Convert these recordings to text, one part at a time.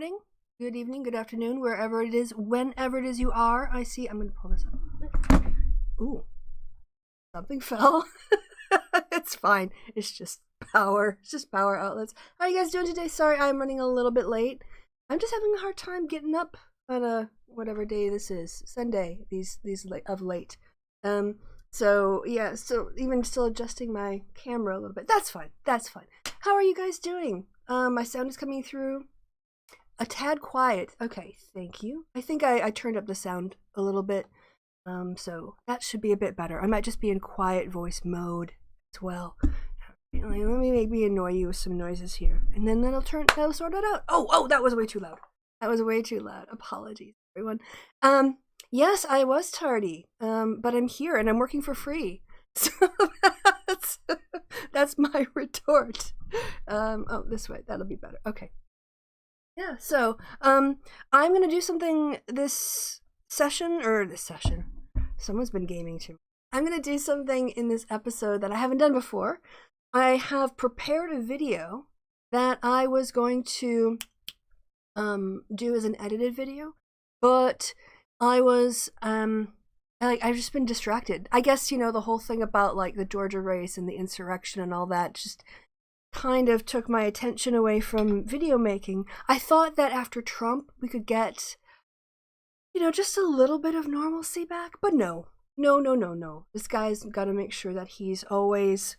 morning, good evening, good afternoon, wherever it is, whenever it is you are. I'm going to pull this up. Ooh, something fell. It's fine. It's just power. It's just power outlets. How are you guys doing today? Sorry, I'm running a little bit late. I'm just having a hard time getting up on a whatever day this is. Sunday. These of late. So yeah. So even still adjusting my camera a little bit. That's fine. That's fine. How are you guys doing? My sound is coming through a tad quiet. Okay, thank you. I think I turned up the sound a little bit. So that should be a bit better. I might just be in quiet voice mode as well. Let me maybe annoy you with some noises here, and then that'll sort it out. Oh, that was way too loud. That was way too loud. Apologies, everyone. Yes, I was tardy. But I'm here and I'm working for free. So that's my retort. Oh, this way. That'll be better. Okay. Yeah. So, I'm gonna do something this session. Someone's been gaming too. I'm gonna do something in this episode that I haven't done before. I have prepared a video that I was going to do as an edited video, but I was I've just been distracted. I guess, you know, the whole thing about like the Georgia race and the insurrection and all that just kind of took my attention away from video making. I thought that after Trump we could get, you know, just a little bit of normalcy back, but no. This guy's got to make sure that he's always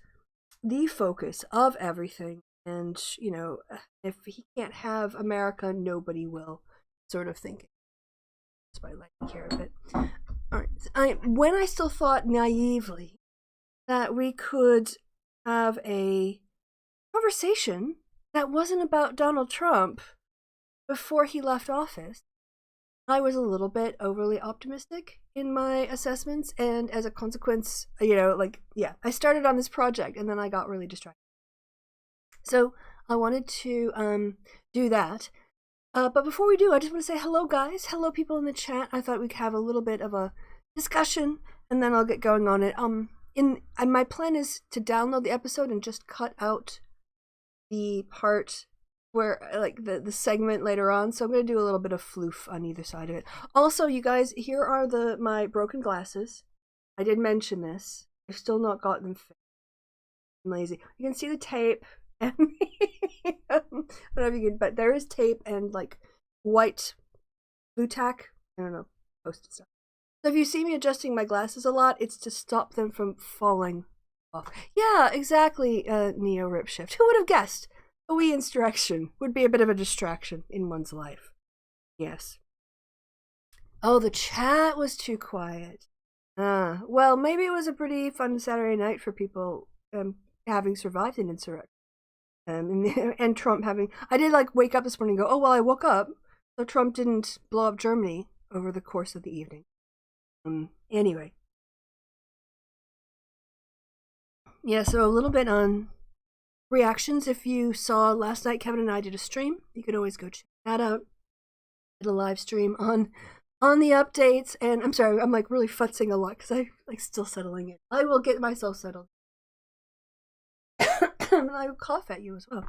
the focus of everything, and, you know, if he can't have America, nobody will, sort of thinking. That's why I like to hear of it. All right. When I still thought naively that we could have a conversation that wasn't about Donald Trump before he left office, I was a little bit overly optimistic in my assessments, and as a consequence, you know, like, yeah, I started on this project and then I got really distracted. So I wanted to do that. But before we do, I just want to say hello, guys. Hello, people in the chat. I thought we'd have a little bit of a discussion, and then I'll get going on it. My plan is to download the episode and just cut out the part where, like, the segment later on. So I'm going to do a little bit of floof on either side of it. Also, you guys, here are my broken glasses. I did mention this. I've still not got them fixed. I'm lazy. You can see the tape. I don't know if you can, but there is tape and like white blue tack. I don't know, post-it stuff. So if you see me adjusting my glasses a lot, it's to stop them from falling off. Yeah, exactly, Neo Ripshift. Who would have guessed a wee insurrection would be a bit of a distraction in one's life? Yes. Oh, the chat was too quiet. Well, maybe it was a pretty fun Saturday night for people having survived an insurrection. And Trump having... I did, like, wake up this morning and go, oh, well, I woke up, so Trump didn't blow up Germany over the course of the evening. Anyway. Yeah, so a little bit on reactions. If you saw last night, Kevin and I did a stream. You could always go check that out. Did a live stream on the updates. And I'm sorry, I'm, like, really futzing a lot because I'm, like, still settling in. I will get myself settled. And I will cough at you as well.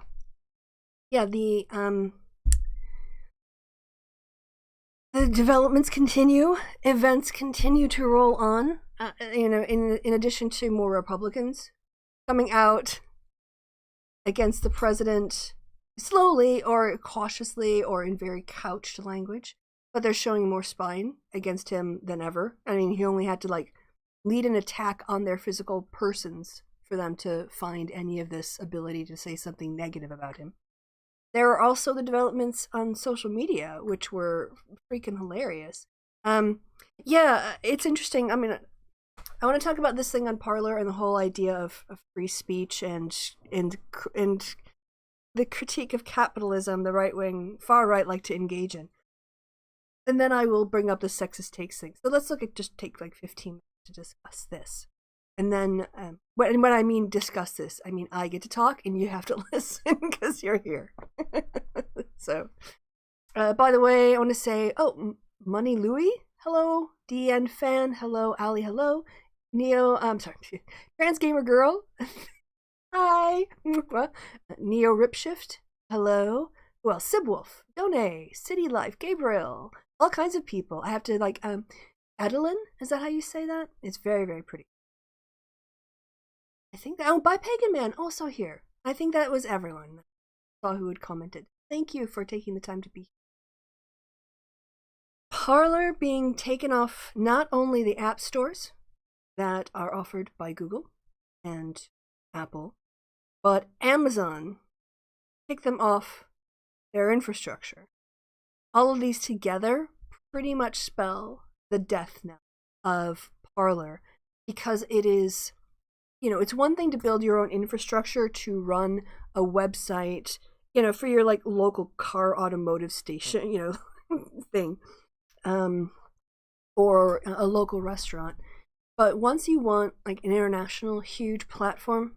Yeah, the developments continue. Events continue to roll on. You know, in addition to more Republicans coming out against the president slowly or cautiously or in very couched language, but they're showing more spine against him than ever. I mean, he only had to, like, lead an attack on their physical persons for them to find any of this ability to say something negative about him. There are also the developments on social media, which were freaking hilarious. Yeah, it's interesting. I mean, I want to talk about this thing on Parler and the whole idea of free speech and the critique of capitalism the right wing, far right like to engage in. And then I will bring up the sexist takes thing. So let's take like 15 minutes to discuss this. And then, when I mean discuss this, I mean I get to talk and you have to listen because you're here. So, by the way, I want to say, Money Louie, hello. DN fan, hello. Ali, hello. Neo, Trans Gamer Girl, hi. Neo Ripshift, hello. Well, Sibwolf, Done, City Life, Gabriel, all kinds of people. I have to like Edelyn, is that how you say that? It's very, very pretty. I think that by Pagan Man also here. I think that was everyone. I saw who had commented. Thank you for taking the time to be here. Parler being taken off not only the app stores that are offered by Google and Apple, but Amazon take them off their infrastructure. All of these together pretty much spell the death knell of Parler, because it is, it's one thing to build your own infrastructure to run a website, for your like local car automotive station, thing, or a local restaurant. But once you want like an international huge platform,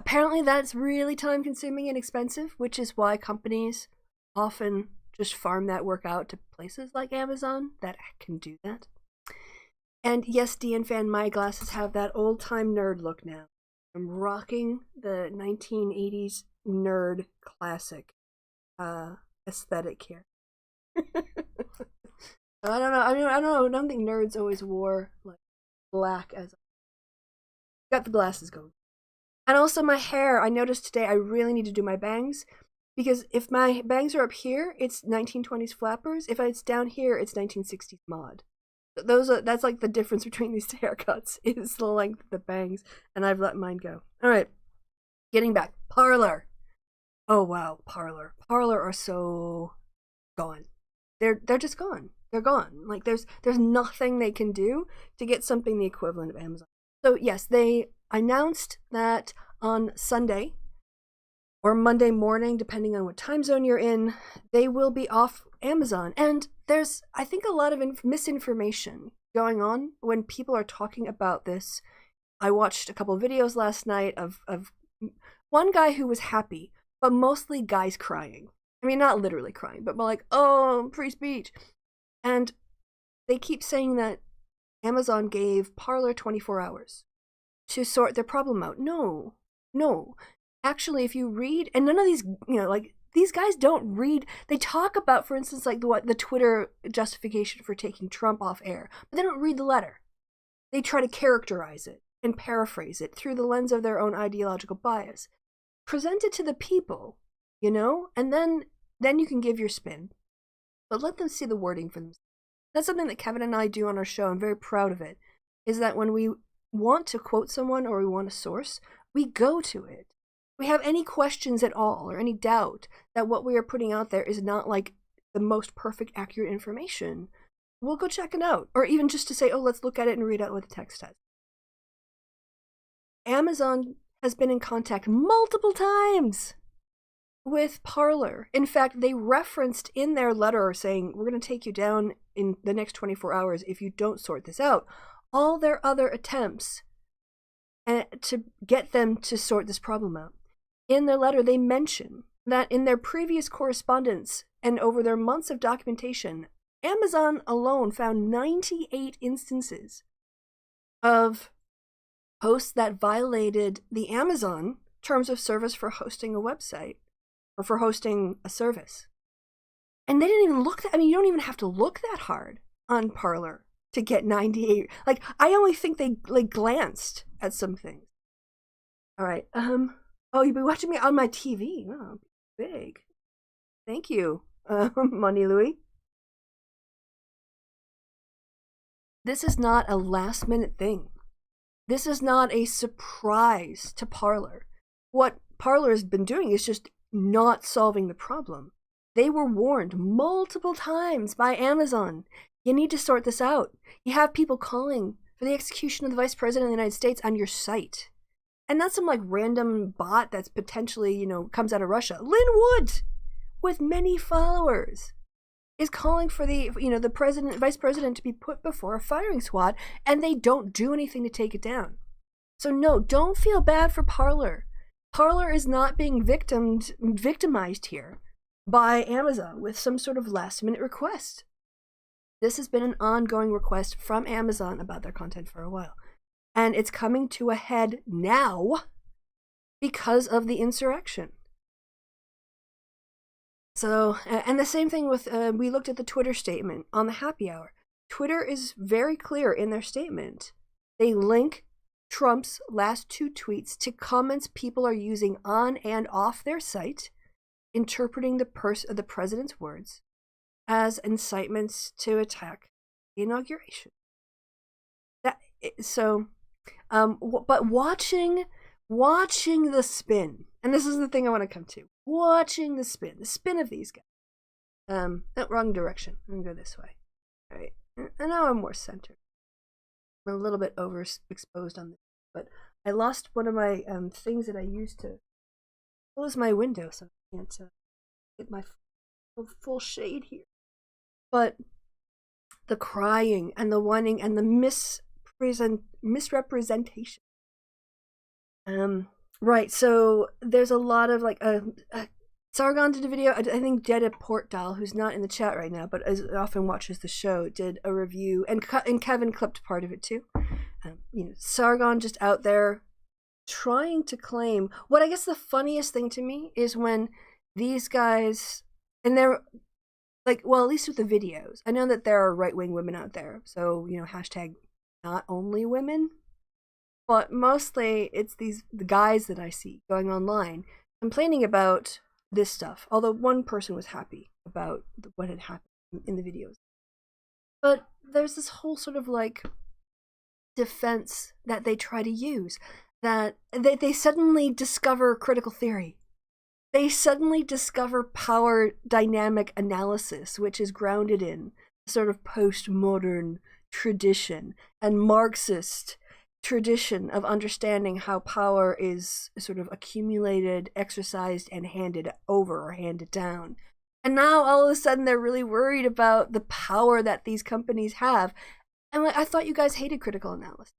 apparently that's really time consuming and expensive, which is why companies often just farm that work out to places like Amazon that can do that. And yes, DN fan, my glasses have that old time nerd look now. I'm rocking the 1980s nerd classic aesthetic here. I don't know. I don't think nerds always wore like black as. Got the glasses going. And also my hair. I noticed today I really need to do my bangs, because if my bangs are up here, it's 1920s flappers. If it's down here, it's 1960s mod. That's like the difference between these two haircuts, is the length of the bangs, and I've let mine go. All right, getting back. Parler. Oh wow, Parler. Parler are so gone. They're just gone. They're gone. Like there's nothing they can do to get something the equivalent of Amazon. So yes, they announced that on Sunday or Monday morning, depending on what time zone you're in, they will be off Amazon. And there's, I think, a lot of misinformation going on when people are talking about this. I watched a couple of videos last night of one guy who was happy, but mostly guys crying. I mean, not literally crying, but more like, oh, free speech. And they keep saying that Amazon gave Parler 24 hours to sort their problem out. No. Actually, if you read, and none of these, like, these guys don't read. They talk about, for instance, like the Twitter justification for taking Trump off air, but they don't read the letter. They try to characterize it and paraphrase it through the lens of their own ideological bias. Present it to the people, and then you can give your spin, but let them see the wording for themselves. That's something that Kevin and I do on our show. I'm very proud of it, is that when we want to quote someone or we want a source, we go to it. We have any questions at all or any doubt that what we are putting out there is not like the most perfect, accurate information, we'll go check it out. Or even just to say, oh, let's look at it and read out what the text says. Amazon has been in contact multiple times with Parler. In fact, they referenced in their letter saying, we're going to take you down in the next 24 hours if you don't sort this out, all their other attempts to get them to sort this problem out. In their letter, they mention that in their previous correspondence and over their months of documentation, Amazon alone found 98 instances of posts that violated the Amazon terms of service for hosting a website or for hosting a service. And they didn't even look that, you don't even have to look that hard on Parler to get 98. Like, I only think they glanced at some things. All right. Oh, you've been watching me on my TV. Oh, big. Thank you, Money Louie. This is not a last-minute thing. This is not a surprise to Parler. What Parler has been doing is just not solving the problem. They were warned multiple times by Amazon. You need to sort this out. You have people calling for the execution of the Vice President of the United States on your site. And not some like random bot that's potentially, comes out of Russia. Lynn Wood, with many followers, is calling for the vice president to be put before a firing squad, and they don't do anything to take it down. So no, don't feel bad for Parler. Parler is not being victimized here by Amazon with some sort of last-minute request. This has been an ongoing request from Amazon about their content for a while. And it's coming to a head now because of the insurrection. So, and the same thing with, we looked at the Twitter statement on the happy hour. Twitter is very clear in their statement. They link Trump's last 2 tweets to comments people are using on and off their site, interpreting the president's words as incitements to attack the inauguration. But watching the spin, and this is the thing I want to come to, watching the spin of these guys. Wrong direction. I'm gonna go this way. All right, and now I'm more centered. I'm a little bit overexposed on this, but I lost one of my things that I used to close my window, so I can't get my full shade here. But the crying and the whining and the misrepresentation. Right, so there's a lot of like Sargon did a video. I think Jetta Portdal, who's not in the chat right now, but often watches the show, did a review, and Kevin clipped part of it too. Sargon just out there trying to claim what I guess the funniest thing to me is when these guys, and they're like, well, at least with the videos, I know that there are right-wing women out there, so hashtag not only women, but mostly it's the guys that I see going online complaining about this stuff, although one person was happy about what had happened in the videos. But there's this whole sort of like defense that they try to use, that they suddenly discover critical theory. They suddenly discover power dynamic analysis, which is grounded in sort of postmodern tradition and Marxist tradition of understanding how power is sort of accumulated, exercised, and handed over or handed down. And now all of a sudden they're really worried about the power that these companies have. And I thought you guys hated critical analysis.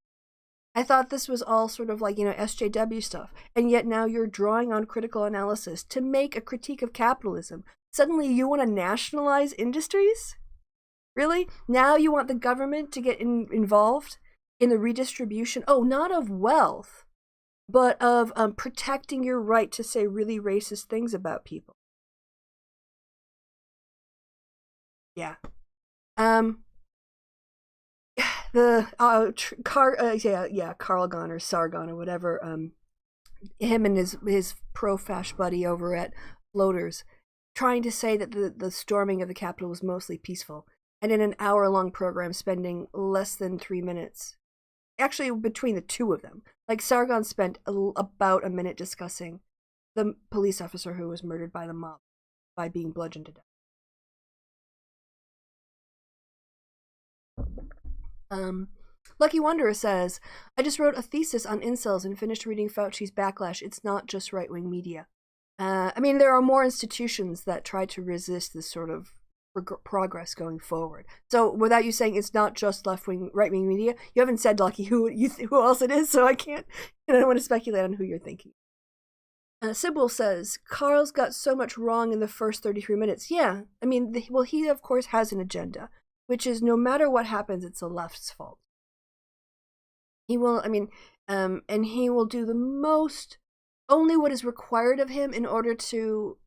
I thought this was all sort of like, SJW stuff. And yet now you're drawing on critical analysis to make a critique of capitalism. Suddenly you want to nationalize industries? Really? Now you want the government to get involved in the redistribution, not of wealth, but of protecting your right to say really racist things about people. Yeah. Carl or Sargon or whatever, him and his pro-fash buddy over at Floaters, trying to say that the storming of the Capitol was mostly peaceful, and in an hour-long program spending less than 3 minutes. Actually, between the two of them. Like, Sargon spent about a minute discussing the police officer who was murdered by the mob by being bludgeoned to death. Lucky Wanderer says, I just wrote a thesis on incels and finished reading Fauci's backlash. It's not just right-wing media. There are more institutions that try to resist this sort of progress going forward. So without you saying it's not just left-wing, right-wing media, you haven't said, Lucky, who else it is, so I can't, I don't want to speculate on who you're thinking. Sybil says, Carl's got so much wrong in the first 33 minutes. Yeah, he of course has an agenda, which is no matter what happens, it's the left's fault. He will, and he will do the most, only what is required of him in order to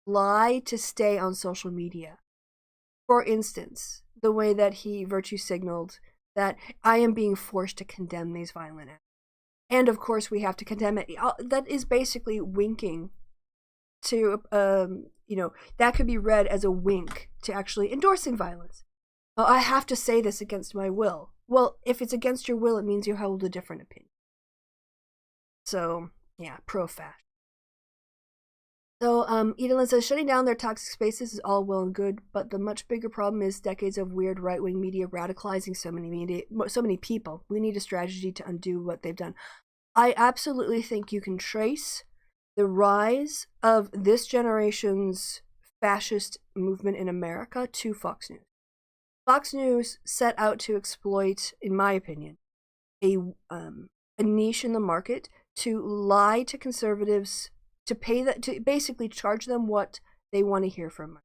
lie to stay on social media. For instance, the way that he virtue signaled that I am being forced to condemn these violent acts. And of course we have to condemn it. That is basically winking to, that could be read as a wink to actually endorsing violence. Oh, I have to say this against my will. Well, if it's against your will, it means you hold a different opinion. So, yeah, pro-fash. So, Edelin says, shutting down their toxic spaces is all well and good, but the much bigger problem is decades of weird right-wing media radicalizing so many people. We need a strategy to undo what they've done. I absolutely think you can trace the rise of this generation's fascist movement in America to Fox News. Fox News set out to exploit, in my opinion, a niche in the market to lie to conservatives, to basically charge them what they want to hear from them.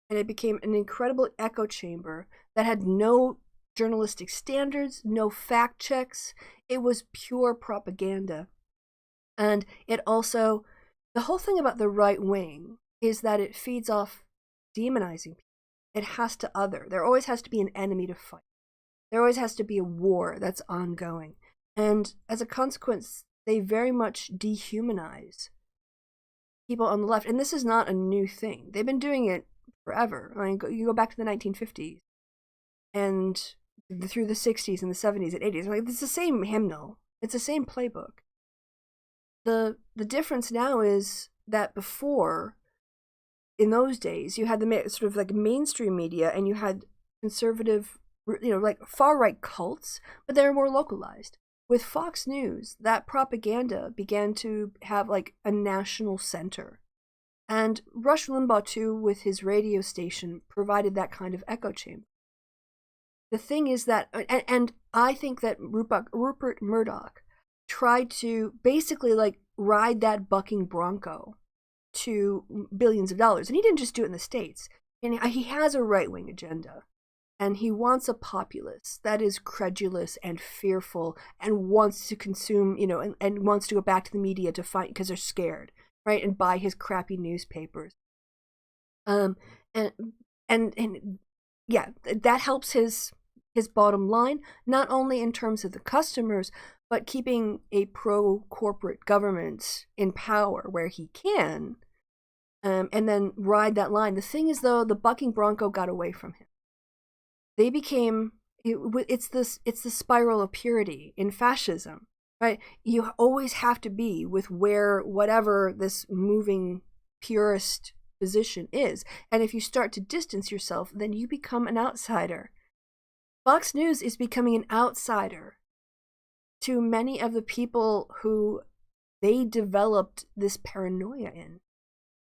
And it became an incredible echo chamber that had no journalistic standards, no fact checks. It was pure propaganda. And it also, the whole thing about the right wing is that it feeds off demonizing people. It has to other. There always has to be an enemy to fight. There always has to be a war that's ongoing. And as a consequence, they very much dehumanize people on the left. And this is not a new thing. They've been doing it forever. I mean, you go back to the 1950s and through the 60s and the 70s and 80s. Like, it's the same hymnal. It's the same playbook. The difference now is that before, in those days, you had the sort of like mainstream media and you had conservative, like far-right cults, but they were more localized. With Fox News, that propaganda began to have like a national center. And Rush Limbaugh, too, with his radio station, provided that kind of echo chamber. The thing is that, and I think that Rupert Murdoch tried to basically like ride that bucking bronco to billions of dollars. And he didn't just do it in the States. And he has a right-wing agenda. And he wants a populace that is credulous and fearful and wants to consume, and wants to go back to the media to fight because they're scared, right? And buy his crappy newspapers. And yeah, that helps his bottom line, not only in terms of the customers, but keeping a pro-corporate government in power where he can, and then ride that line. The thing is, though, the bucking bronco got away from him. They became, it's the spiral of purity in fascism, right? You always have to be with whatever this moving purist position is. And if you start to distance yourself, then you become an outsider. Fox News is becoming an outsider to many of the people who they developed this paranoia in.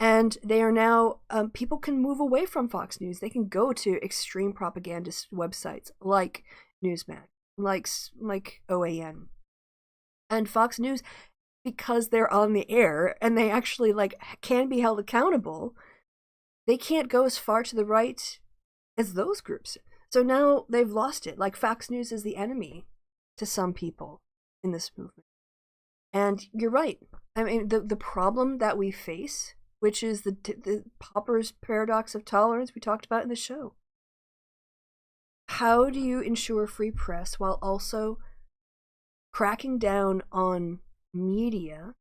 And they are now, people can move away from Fox News. They can go to extreme propagandist websites like Newsmax, like OAN. And Fox News, because they're on the air and they actually can be held accountable, they can't go as far to the right as those groups. So now they've lost it. Like, Fox News is the enemy to some people in this movement. And you're right. I mean, the problem that we face, which is the Popper's paradox of tolerance we talked about in the show. How do you ensure free press while also cracking down on media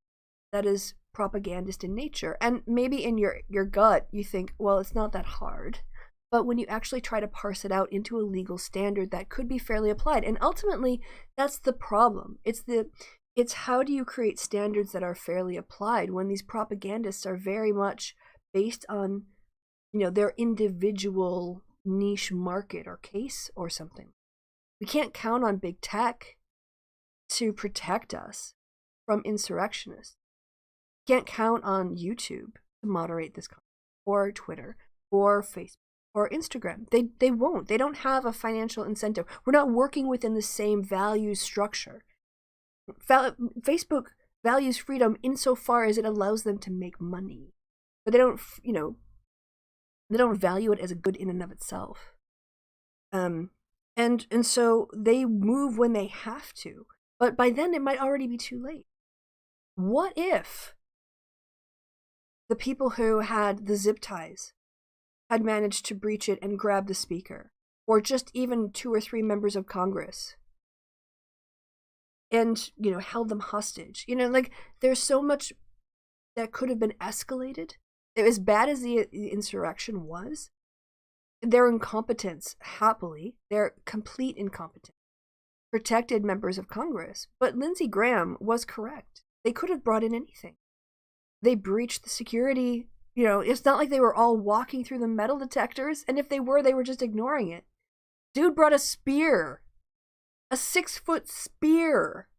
that is propagandist in nature? And maybe in your gut you think, well, it's not that hard. But when you actually try to parse it out into a legal standard that could be fairly applied, and ultimately that's the problem. It's how do you create standards that are fairly applied when these propagandists are very much based on, their individual niche market or case or something. We can't count on big tech to protect us from insurrectionists. We can't count on YouTube to moderate this content, or Twitter, or Facebook, or Instagram. They won't. They don't have a financial incentive. We're not working within the same value structure. Facebook values freedom insofar as it allows them to make money, but they don't, they don't value it as a good in and of itself. And so they move when they have to, but by then it might already be too late. What if the people who had the zip ties had managed to breach it and grab the speaker, or just even 2 or 3 members of Congress, and, held them hostage? There's so much that could have been escalated. As bad as the insurrection was, their incompetence, happily, their complete incompetence, protected members of Congress. But Lindsey Graham was correct. They could have brought in anything. They breached the security. It's not like they were all walking through the metal detectors, and if they were just ignoring it. Dude brought a spear. A 6-foot spear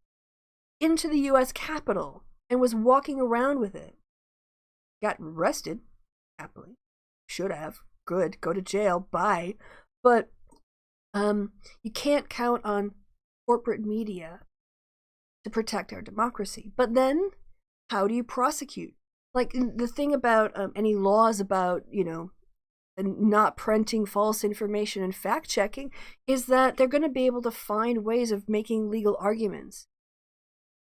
into the U.S. Capitol and was walking around with it. Got arrested, happily. Should have. Good. Go to jail. Bye. But you can't count on corporate media to protect our democracy. But then, how do you prosecute? The thing about any laws about, not printing false information and fact-checking is that they're going to be able to find ways of making legal arguments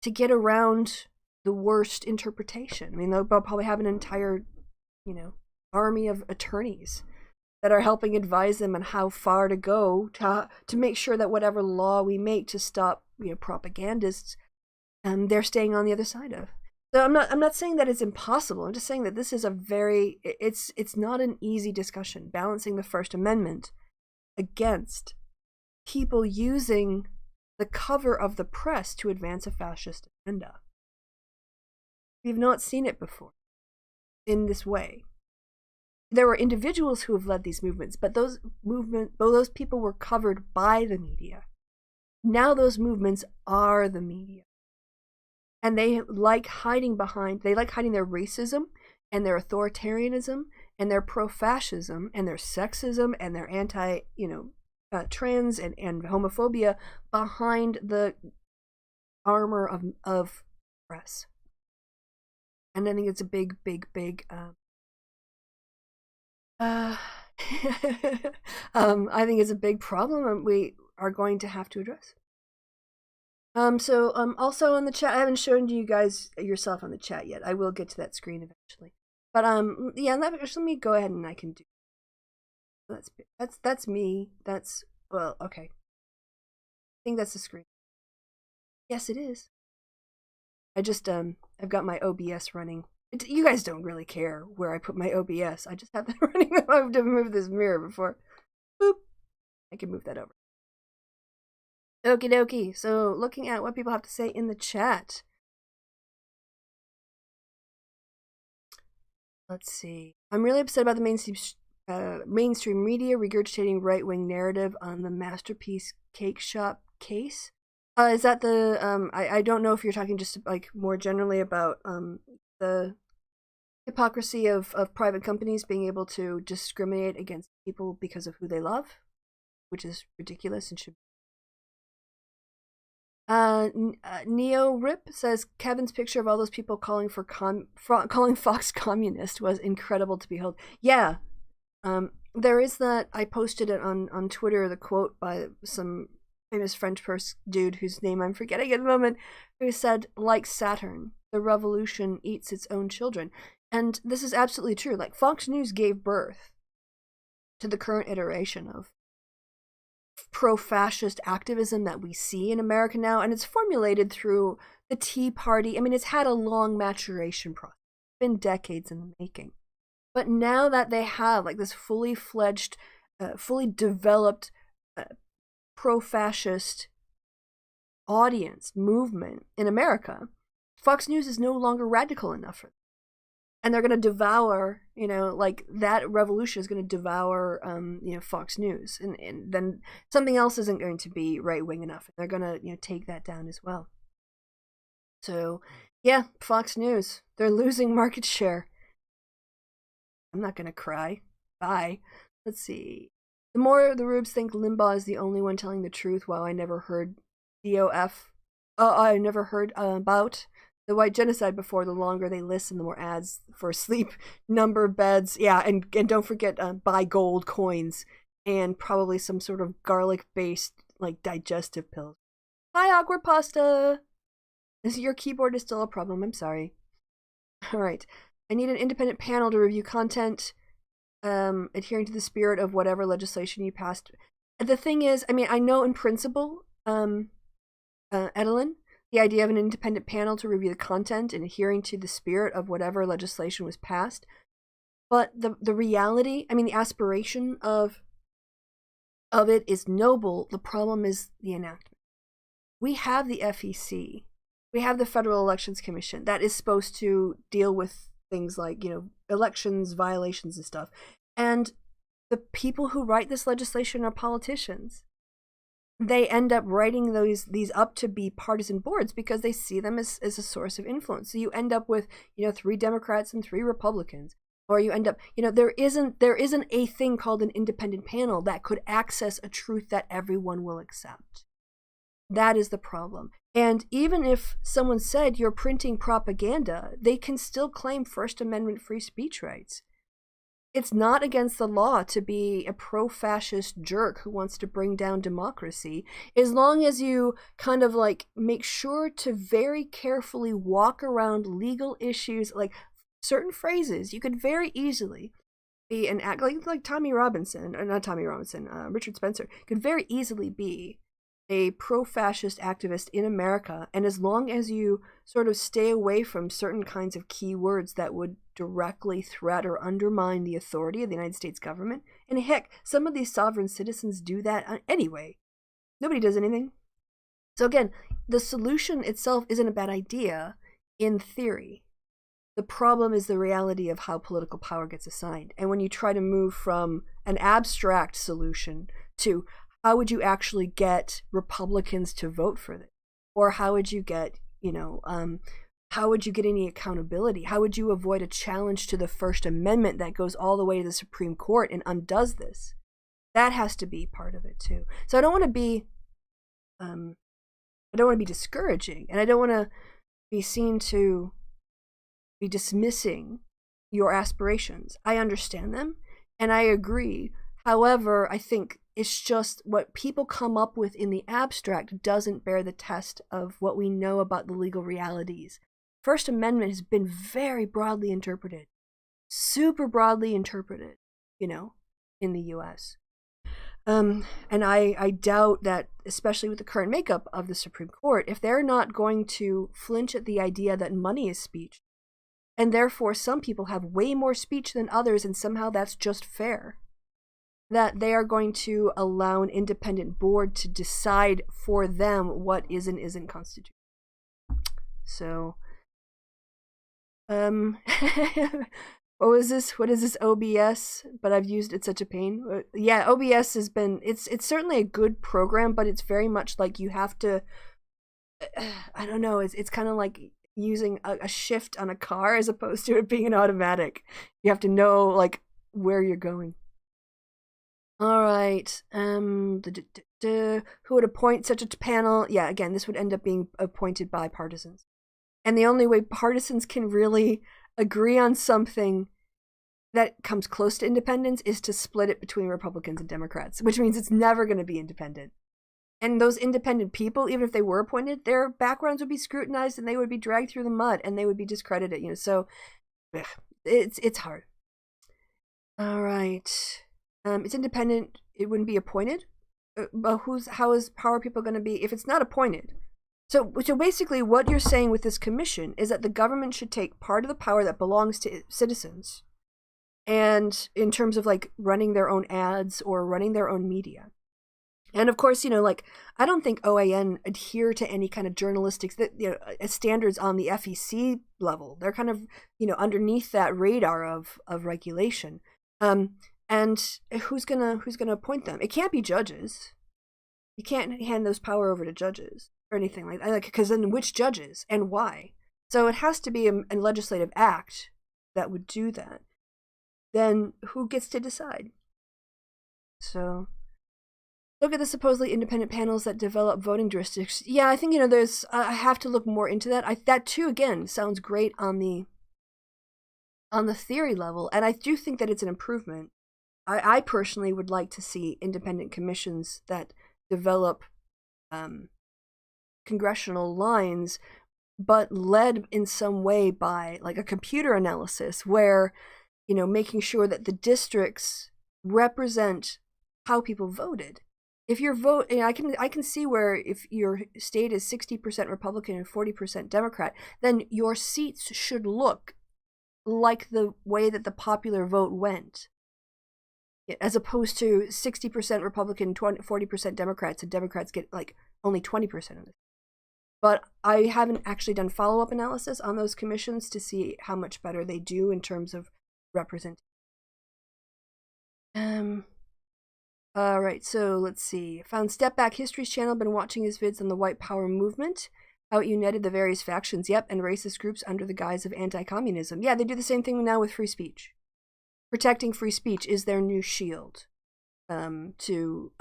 to get around the worst interpretation. I mean, they'll probably have an entire army of attorneys that are helping advise them on how far to go to make sure that whatever law we make to stop propagandists, they're staying on the other side of. So I'm not saying that it's impossible. I'm just saying that this is it's not an easy discussion, balancing the First Amendment against people using the cover of the press to advance a fascist agenda. We've not seen it before in this way. There were individuals who have led these movements, but those people were covered by the media. Now those movements are the media. And they like hiding their racism and their authoritarianism and their pro-fascism and their sexism and their trans and homophobia behind the armor of press. And I think it's a big I think it's a big problem and we are going to have to address. Also on the chat, I haven't shown you guys yourself on the chat yet. I will get to that screen eventually. But yeah, let me go ahead and I can do. That's me. Okay. I think that's the screen. Yes, it is. I just I've got my OBS running. You guys don't really care where I put my OBS. I just have that running. I have to move this mirror before. Boop. I can move that over. Okie dokie. So, looking at what people have to say in the chat. Let's see. I'm really upset about the mainstream media regurgitating right-wing narrative on the Masterpiece Cake Shop case. Is that the I don't know if you're talking just like more generally about the hypocrisy of private companies being able to discriminate against people because of who they love, which is ridiculous and should. Neo Rip says Kevin's picture of all those people calling calling Fox communist was incredible to behold. Yeah, there is that. I posted it on Twitter. The quote by some famous French dude whose name I'm forgetting at the moment, who said, "Like Saturn, the revolution eats its own children," and this is absolutely true. Like Fox News gave birth to the current iteration of pro-fascist activism that we see in America now, and it's formulated through the Tea Party. I mean, it's had a long maturation process. It's been decades in the making. But now that they have like this fully fledged, fully developed pro-fascist audience movement in America, Fox News is no longer radical enough for them. And they're going to devour, like that revolution is going to devour, Fox News. And then something else isn't going to be right-wing enough. They're going to, take that down as well. So, yeah, Fox News, they're losing market share. I'm not going to cry. Bye. Let's see. The more the Rubes think Limbaugh is the only one telling the truth, while I never heard DOF. I never heard about the white genocide before. The longer they listen, the more ads for sleep number beds. Yeah, and don't forget buy gold coins and probably some sort of garlic-based like digestive pills. Hi, awkward pasta. Your keyboard is still a problem. I'm sorry. All right. I need an independent panel to review content adhering to the spirit of whatever legislation you passed. The thing is, I mean, I know in principle, Edelyn, the idea of an independent panel to review the content and adhering to the spirit of whatever legislation was passed. But the reality, I mean, the aspiration of it is noble. The problem is the enactment. We have the FEC. We have the Federal Elections Commission that is supposed to deal with things like, elections, violations and stuff. And the people who write this legislation are politicians. They end up writing these up to be partisan boards because they see them as a source of influence. So you end up with, 3 Democrats and 3 Republicans. Or you end up, there isn't a thing called an independent panel that could access a truth that everyone will accept. That is the problem. And even if someone said you're printing propaganda, they can still claim First Amendment free speech rights. It's not against the law to be a pro-fascist jerk who wants to bring down democracy, as long as you kind of like make sure to very carefully walk around legal issues, like certain phrases, you could very easily be an act like Tommy Robinson, or not Tommy Robinson, Richard Spencer could very easily be a pro-fascist activist in America, and as long as you sort of stay away from certain kinds of key words that would directly threat or undermine the authority of the United States government, and heck, some of these sovereign citizens do that anyway. Nobody does anything. So again, the solution itself isn't a bad idea in theory. The problem is the reality of how political power gets assigned. And when you try to move from an abstract solution to how would you actually get Republicans to vote for this? Or how would you get, how would you get any accountability? How would you avoid a challenge to the First Amendment that goes all the way to the Supreme Court and undoes this? That has to be part of it too. So I don't want to be discouraging, and I don't want to be seen to be dismissing your aspirations. I understand them, and I agree. However, I think it's just what people come up with in the abstract doesn't bear the test of what we know about the legal realities. First Amendment has been very broadly interpreted, super broadly interpreted, in the U.S. And I doubt that, especially with the current makeup of the Supreme Court, if they're not going to flinch at the idea that money is speech, and therefore some people have way more speech than others, and somehow that's just fair, that they are going to allow an independent board to decide for them what is and isn't constitutional. So, what is this OBS? But I've used it such a pain. Yeah, OBS has been, it's certainly a good program, but it's very much like you have to, I don't know, it's kind of like using a shift on a car as opposed to it being an automatic. You have to know like where you're going. All right. Who would appoint such a panel? Yeah, again, this would end up being appointed by partisans. And the only way partisans can really agree on something that comes close to independence is to split it between Republicans and Democrats, which means it's never going to be independent. And those independent people, even if they were appointed, their backgrounds would be scrutinized and they would be dragged through the mud and they would be discredited, so it's hard. All right. It's independent. It wouldn't be appointed. But how are people going to be if it's not appointed? So basically, what you're saying with this commission is that the government should take part of the power that belongs to citizens, and in terms of like running their own ads or running their own media. And of course, I don't think OAN adhere to any kind of journalistic standards on the FEC level. They're kind of underneath that radar of regulation. And who's gonna appoint them? It can't be judges. You can't hand those power over to judges or anything like that. Because then which judges and why? So it has to be a legislative act that would do that. Then who gets to decide? So look at the supposedly independent panels that develop voting jurisdictions. Yeah, I think there's. I have to look more into that. That too, again, sounds great on the theory level, and I do think that it's an improvement. I personally would like to see independent commissions that develop congressional lines, but led in some way by like a computer analysis where, making sure that the districts represent how people voted. If your vote, I can see where if your state is 60% Republican and 40% Democrat, then your seats should look like the way that the popular vote went, as opposed to 60% Republican, 40% Democrats, and Democrats get like only 20% of it. But I haven't actually done follow-up analysis on those commissions to see how much better they do in terms of representation. All right, so let's see. Found Step Back History's channel, been watching his vids on the white power movement, how it united the various factions, and racist groups under the guise of anti-communism. Yeah, they do the same thing now with free speech. Protecting free speech is their new shield to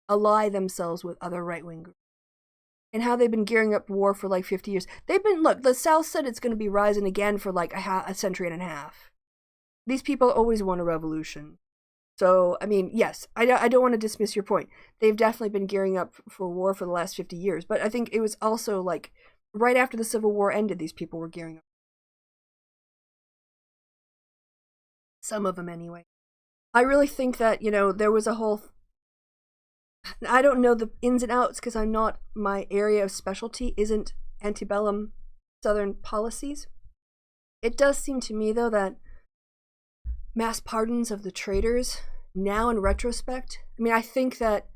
ally themselves with other right-wing groups. And how they've been gearing up war for like 50 years. Look, the South said it's going to be rising again for like a century and a half. These people always want a revolution. So, I mean, yes, I don't want to dismiss your point. They've definitely been gearing up for war for the last 50 years. But I think it was also like right after the Civil War ended, these people were gearing up. Some of them, anyway. I really think that, you know, there was a whole... I don't know the ins and outs because I'm not... My area of specialty isn't antebellum Southern policies. It does seem to me, though, that mass pardons of the traitors, now in retrospect, I mean, I think that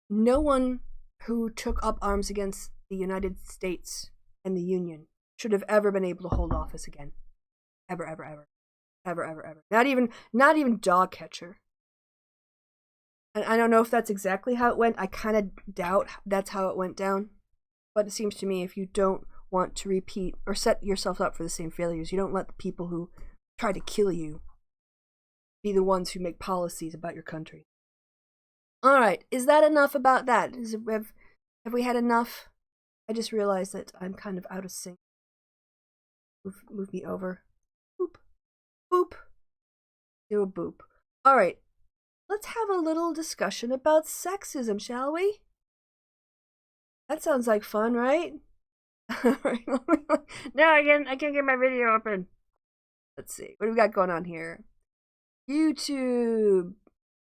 no one who took up arms against the United States and the Union should have ever been able to hold office again. Ever, ever, ever. Ever, ever, ever. Not even dog catcher. And I don't know if that's exactly how it went. I kind of doubt that's how it went down. But it seems to me if you don't want to repeat or set yourself up for the same failures, you don't let the people who try to kill you be the ones who make policies about your country. Alright, is that enough about that? Have we had enough? I just realized that I'm kind of out of sync. Move me over. Boop. Boop. Do a boop. Alright, let's have a little discussion about sexism, shall we? That sounds like fun, right? No, I can't get my video open. Let's see. What do we got going on here? YouTube.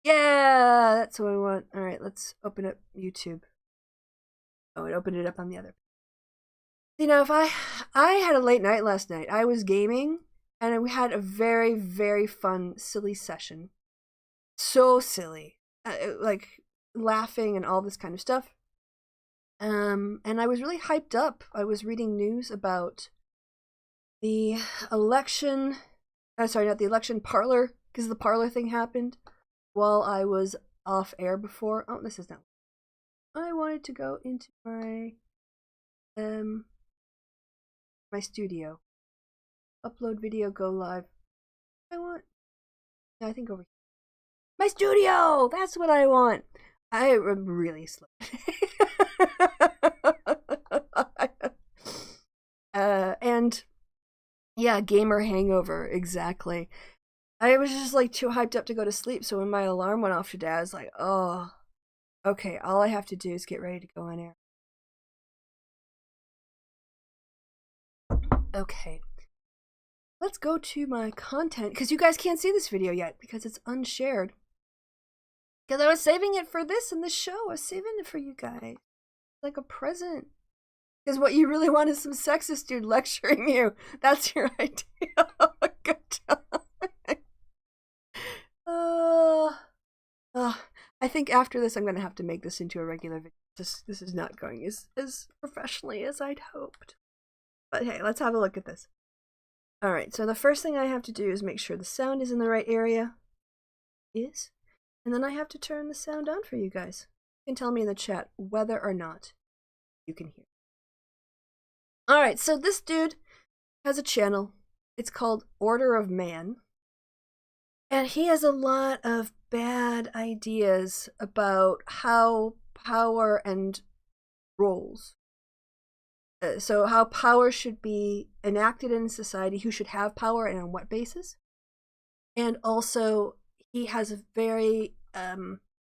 Yeah, that's what I want. All right, let's open up YouTube. Oh, it opened it up on the other. You know, if I had a late night last night. I was gaming, and we had a very, very fun, silly session. So silly. Like, laughing and all this kind of stuff. And I was really hyped up. I was reading news about the election. Sorry, not the election, Parler, because the Parler thing happened while I was off air before. Oh, this is not. I wanted to go into my my studio. Upload video, go live. I want. I think over here. My studio! That's what I want. I am really slow. And yeah, gamer hangover, exactly. I was just like too hyped up to go to sleep, so when my alarm went off today, I was like, oh, okay, all I have to do is get ready to go on air. Okay. Let's go to my content, because you guys can't see this video yet, because it's unshared. Because I was saving it for this and the show. I was saving it for you guys. Like a present. Because what you really want is some sexist dude lecturing you. That's your idea. Good time. I think after this I'm going to have to make this into a regular video. This is not going as professionally as I'd hoped. But hey, let's have a look at this. Alright, so the first thing I have to do is make sure the sound is in the right area. And then I have to turn the sound on for you guys. You can tell me in the chat whether or not you can hear. Alright, so this dude has a channel. It's called Order of Man. And he has a lot of bad ideas about how power and roles. So how power should be enacted in society, who should have power and on what basis. And also, he has a very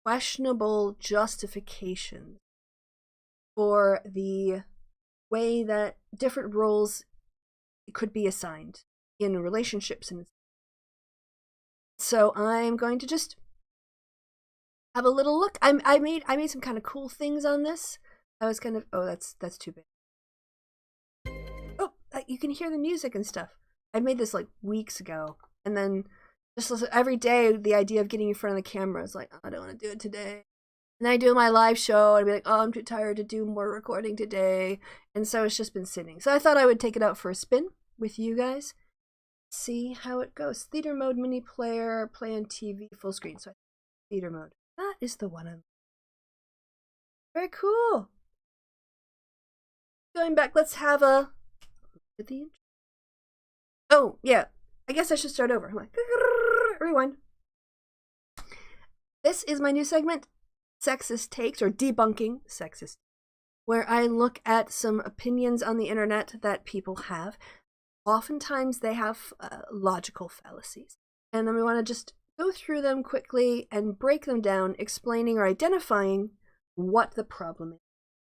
questionable justification for the way that different roles could be assigned in relationships. And so I'm going to just have a little look. I made some kind of cool things on this. I was kind of, oh, that's too big. Oh, you can hear the music and stuff. I made this like weeks ago, and then just every day the idea of getting in front of the camera is like, oh, I don't want to do it today. And I do my live show, and I'd be like, oh, I'm too tired to do more recording today. And so it's just been sitting. So I thought I would take it out for a spin with you guys. See how it goes. Theater mode, mini player, play on TV, full screen. So theater mode. That is the one I'm... Very cool. Going back, let's have a... Oh, yeah. I guess I should start over. I'm like, rewind. This is my new segment, Sexist Takes, or Debunking Sexist, where I look at some opinions on the internet that people have. Oftentimes they have logical fallacies, and then we want to just go through them quickly and break them down, explaining or identifying what the problem is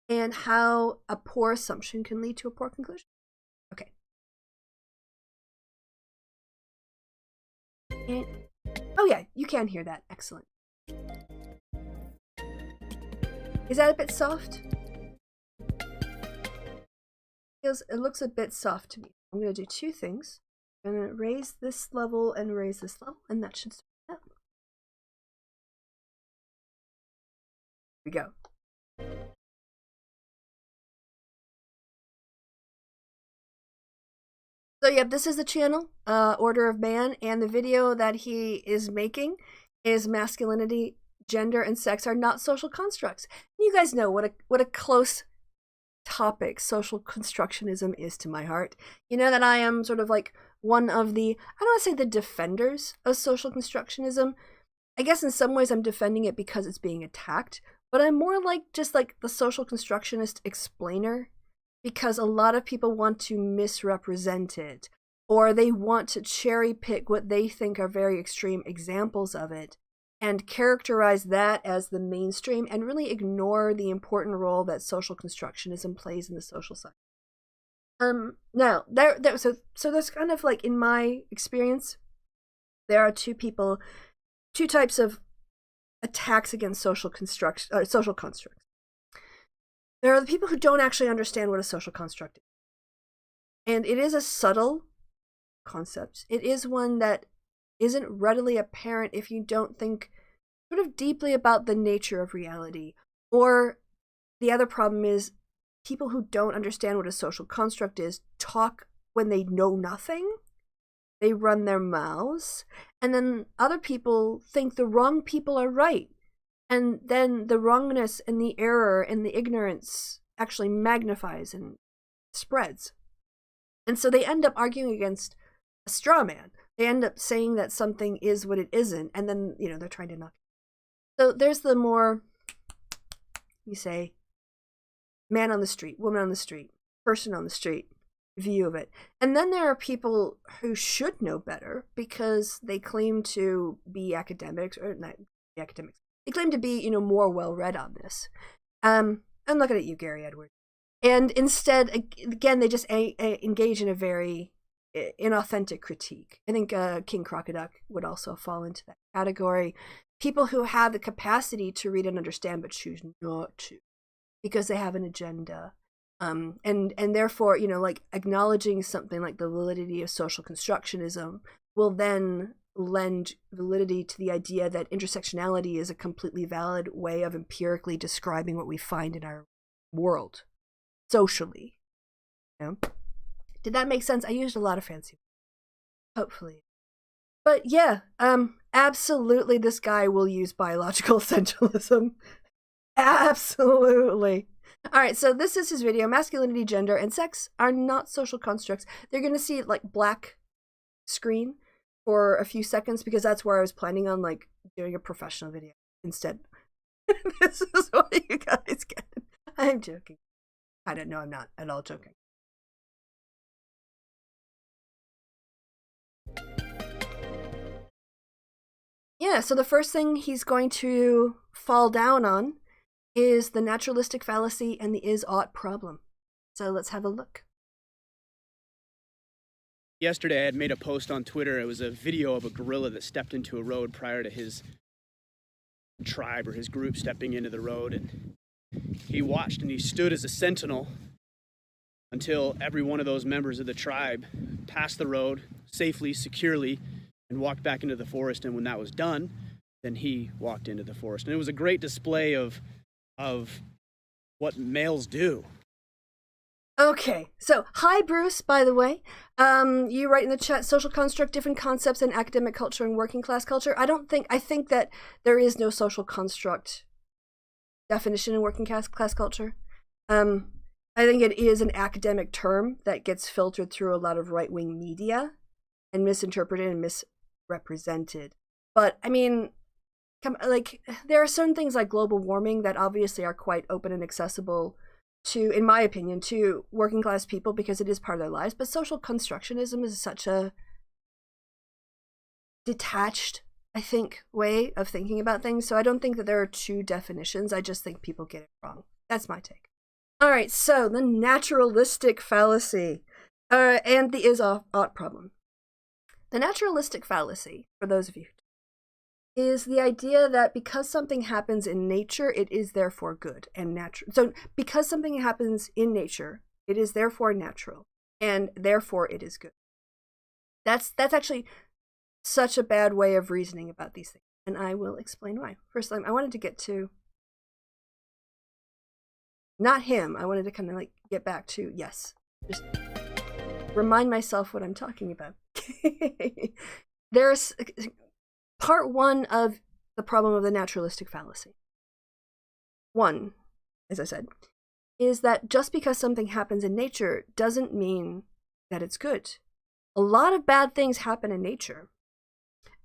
and how a poor assumption can lead to a poor conclusion. Okay. And, oh yeah, you can hear that. Excellent. Is that a bit soft? It looks a bit soft to me. I'm going to do two things. I'm going to raise this level and raise this level, and that should start up. Here we go. So yeah, this is the channel, Order of Man, and the video that he is making is masculinity, gender, and sex are not social constructs. And you guys know what a close topic social constructionism is to my heart. You know that I am sort of like one of the, I don't want to say the defenders of social constructionism. I guess in some ways I'm defending it because it's being attacked, but I'm more like just like the social constructionist explainer, because a lot of people want to misrepresent it, or they want to cherry pick what they think are very extreme examples of it and characterize that as the mainstream and really ignore the important role that social constructionism plays in the social science. Now, so there's kind of like, in my experience, there are two types of attacks against social constructs. There are the people who don't actually understand what a social construct is. And it is a subtle concept. It is one that isn't readily apparent if you don't think sort of deeply about the nature of reality. Or the other problem is people who don't understand what a social construct is talk when they know nothing. They run their mouths. And then other people think the wrong people are right. And then the wrongness and the error and the ignorance actually magnifies and spreads. And so they end up arguing against a straw man. They end up saying that something is what it isn't, and then, you know, they're trying to knock it. So there's the more, you say, man on the street, woman on the street, person on the street view of it. And then there are people who should know better because they claim to be academics, or not academics. They claim to be, you know, more well-read on this. I'm looking at you, Gary Edwards. And instead, again, they just engage in a very inauthentic critique. I think King Crocoduck would also fall into that category. People who have the capacity to read and understand but choose not to because they have an agenda. And therefore, you know, like acknowledging something like the validity of social constructionism will then lend validity to the idea that intersectionality is a completely valid way of empirically describing what we find in our world socially. You know? Did that make sense? I used a lot of fancy words. Hopefully. But yeah, absolutely this guy will use biological essentialism. Absolutely. All right, so this is his video. Masculinity, gender, and sex are not social constructs. They're going to see like black screen for a few seconds because that's where I was planning on like doing a professional video instead. This is what you guys get. I'm joking. I don't know, I'm not at all joking. Yeah, so the first thing he's going to fall down on is the naturalistic fallacy and the is-ought problem. So let's have a look. Yesterday I had made a post on Twitter. It was a video of a gorilla that stepped into a road prior to his tribe or his group stepping into the road. And he watched and he stood as a sentinel until every one of those members of the tribe passed the road safely, securely, and walked back into the forest. And when that was done, then he walked into the forest. And it was a great display of what males do. Okay, so hi Bruce, by the way. You write in the chat, social construct, different concepts in academic culture and working class culture. I think that there is no social construct definition in working class culture. I think it is an academic term that gets filtered through a lot of right-wing media and misinterpreted and misrepresented. But I mean, like there are certain things like global warming that obviously are quite open and accessible to, in my opinion, to working class people because it is part of their lives. But social constructionism is such a detached, I think, way of thinking about things. So I don't think that there are two definitions. I just think people get it wrong. That's my take. All right, so the naturalistic fallacy and the is-ought problem. The naturalistic fallacy, for those of you, is the idea that because something happens in nature, it is therefore good and natural. So because something happens in nature, it is therefore natural, and therefore it is good. That's actually such a bad way of reasoning about these things, and I will explain why. First, I wanted to get to not him. I wanted to kind of like get back to, yes, just remind myself what I'm talking about. There's part one of the problem of the naturalistic fallacy. One, as I said, is that just because something happens in nature doesn't mean that it's good. A lot of bad things happen in nature.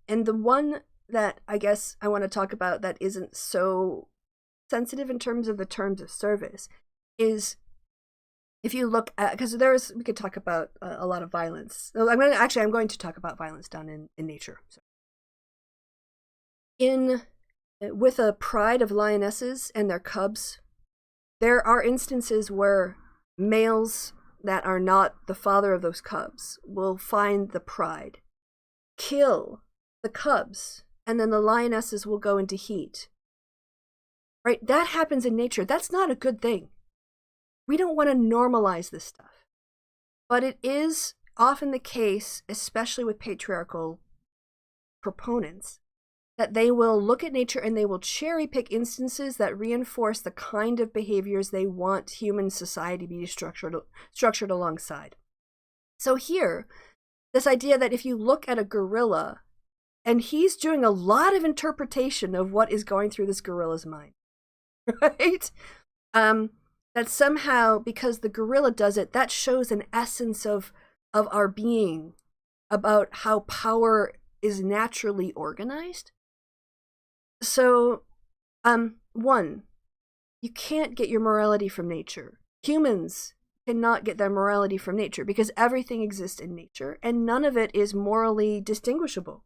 And the one that I guess I want to talk about that isn't so sensitive in terms of the terms of service is, if you look at, because we could talk about a lot of violence. I'm going to talk about violence done in nature. So. With a pride of lionesses and their cubs, there are instances where males that are not the father of those cubs will find the pride, kill the cubs, and then the lionesses will go into heat. Right? That happens in nature. That's not a good thing. We don't want to normalize this stuff. But it is often the case, especially with patriarchal proponents, that they will look at nature and they will cherry pick instances that reinforce the kind of behaviors they want human society to be structured alongside. So here, this idea that if you look at a gorilla, and he's doing a lot of interpretation of what is going through this gorilla's mind, right? That somehow, because the gorilla does it, that shows an essence of our being, about how power is naturally organized. So, one, you can't get your morality from nature. Humans cannot get their morality from nature because everything exists in nature and none of it is morally distinguishable.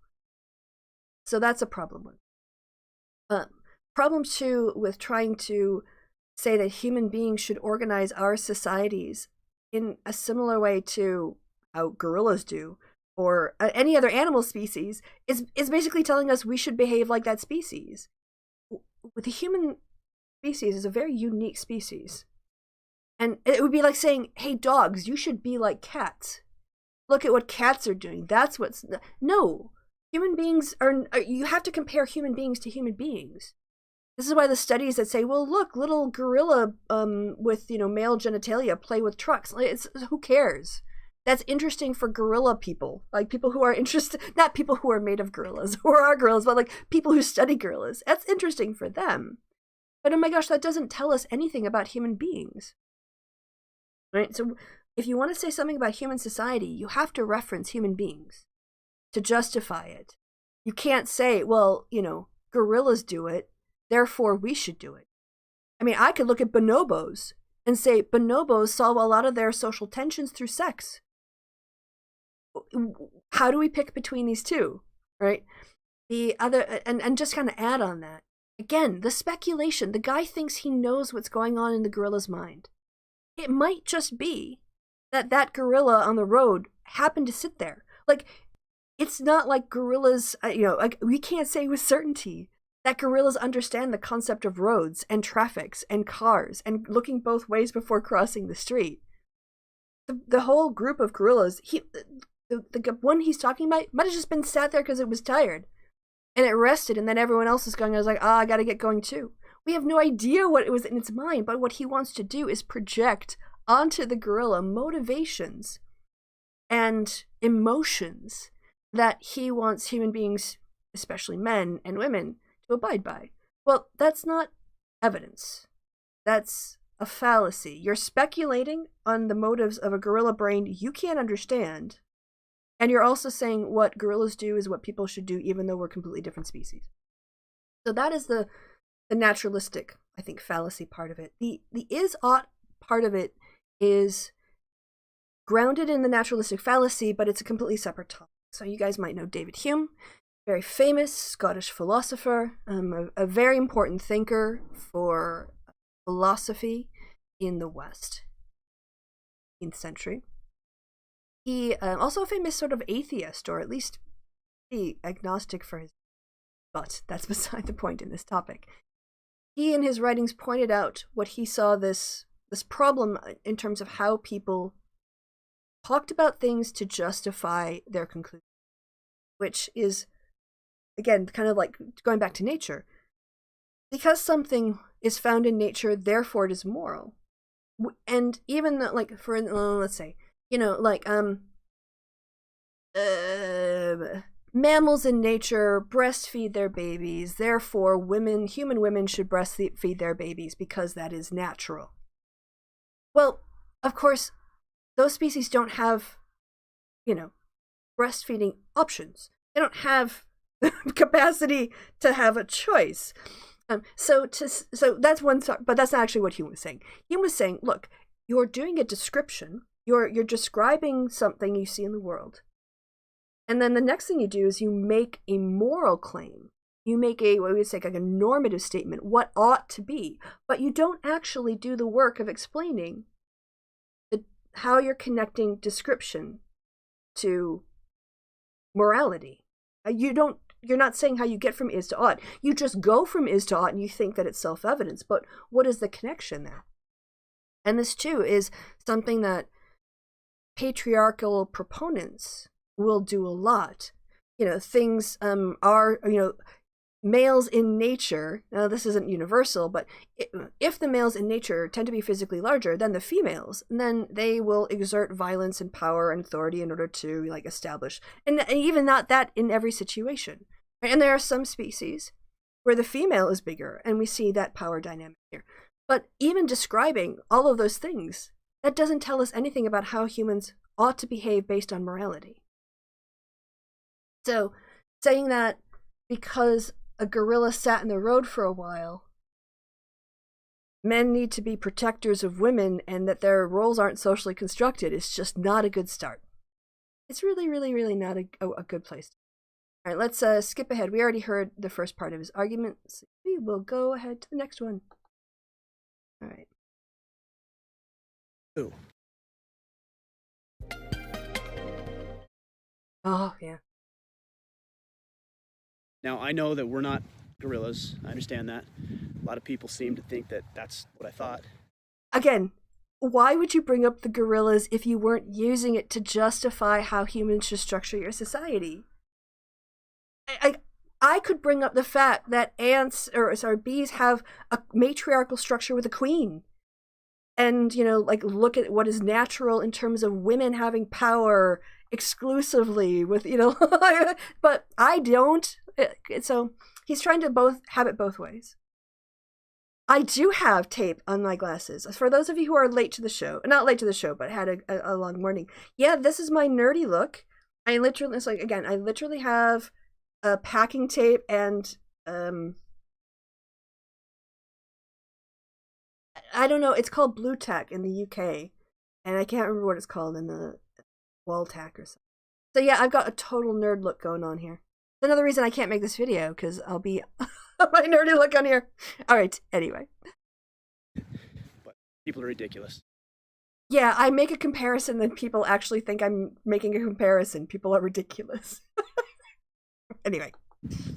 So that's a problem one. Problem two, with trying to say that human beings should organize our societies in a similar way to how gorillas do, or any other animal species, is basically telling us we should behave like that species. The human species is a very unique species. And it would be like saying, hey, dogs, you should be like cats. Look at what cats are doing. That's what's... No. Human beings are... You have to compare human beings to human beings. This is why the studies that say, well, look, little gorilla with, male genitalia play with trucks. Who cares? That's interesting for gorilla people, like people who are interested, not people who are made of gorillas or are gorillas, but like people who study gorillas. That's interesting for them. But oh my gosh, that doesn't tell us anything about human beings. Right? So if you want to say something about human society, you have to reference human beings to justify it. You can't say, well, gorillas do it, therefore we should do it. I mean, I could look at bonobos and say bonobos solve a lot of their social tensions through sex. How do we pick between these two, right? The other, and just kind of add on that, again, the speculation, the guy thinks he knows what's going on in the gorilla's mind. It might just be that gorilla on the road happened to sit there. Like, it's not like gorillas, like we can't say with certainty that gorillas understand the concept of roads and traffics and cars and looking both ways before crossing the street. The whole group of gorillas, the one he's talking about might have just been sat there because it was tired and it rested, and then everyone else is going, I was like, I gotta get going too. We have no idea what it was in its mind, but what he wants to do is project onto the gorilla motivations and emotions that he wants human beings, especially men and women, to abide by. Well, that's not evidence. That's a fallacy. You're speculating on the motives of a gorilla brain you can't understand, and you're also saying what gorillas do is what people should do, even though we're completely different species. So that is the naturalistic, I think, fallacy part of it. The is-ought part of it is grounded in the naturalistic fallacy, but it's a completely separate topic. So you guys might know David Hume, very famous Scottish philosopher, a very important thinker for philosophy in the West, 18th century. he also a famous sort of atheist, or at least agnostic for his, but that's beside the point in this topic. He in his writings pointed out what he saw this problem in terms of how people talked about things to justify their conclusion, which is, again, kind of like going back to nature. Because something is found in nature, therefore it is moral. And even though, like, for let's say, mammals in nature breastfeed their babies, therefore human women should breastfeed their babies because that is natural. Well, of course, those species don't have, breastfeeding options. They don't have the capacity to have a choice. So that's one, but that's not actually what Hume was saying. Hume was saying, look, you're doing a description. You're describing something you see in the world. And then the next thing you do is you make a moral claim. You make what we would say like a normative statement, what ought to be. But you don't actually do the work of explaining how you're connecting description to morality. You're not saying how you get from is to ought. You just go from is to ought and you think that it's self-evidence. But what is the connection there? And this, too, is something that patriarchal proponents will do a lot. Things are, males in nature, now this isn't universal, but if the males in nature tend to be physically larger than the females, then they will exert violence and power and authority in order to establish, and even not that in every situation. Right? And there are some species where the female is bigger, and we see that power dynamic here. But even describing all of those things, that doesn't tell us anything about how humans ought to behave based on morality. So saying that because a gorilla sat in the road for a while, men need to be protectors of women and that their roles aren't socially constructed is just not a good start. It's really, really, really not a good place. All right, let's skip ahead. We already heard the first part of his argument, so we will go ahead to the next one. All right. Ooh. Oh, yeah. Now, I know that we're not gorillas. I understand that. A lot of people seem to think that that's what I thought. Again, why would you bring up the gorillas if you weren't using it to justify how humans should structure your society? I could bring up the fact that bees have a matriarchal structure with a queen. And, look at what is natural in terms of women having power exclusively with, but I don't. So he's trying to have it both ways. I do have tape on my glasses. For those of you who are late to the show, not late to the show, but had a long morning. Yeah, this is my nerdy look. I literally have a packing tape and, I don't know, it's called blue tack in the UK, and I can't remember what it's called in the wall tack or something. So yeah, I've got a total nerd look going on here. Another reason I can't make this video, because I'll be my nerdy look on here. All right, anyway. But people are ridiculous. Yeah, I make a comparison, then people actually think I'm making a comparison. People are ridiculous. Anyway.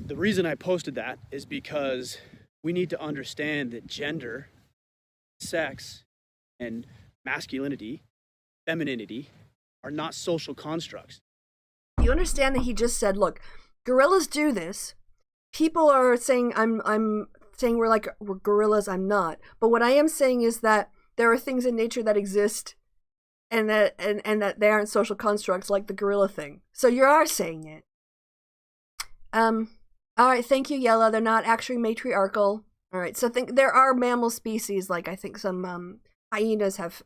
The reason I posted that is because we need to understand that gender, sex, and masculinity, femininity, are not social constructs. You understand that he just said, look, gorillas do this. People are saying I'm saying we're gorillas. I'm not. But what I am saying is that there are things in nature that exist and that they aren't social constructs like the gorilla thing. So you are saying it. All right, thank you, Yella. They're not actually matriarchal. All right, so there are mammal species, like I think some hyenas have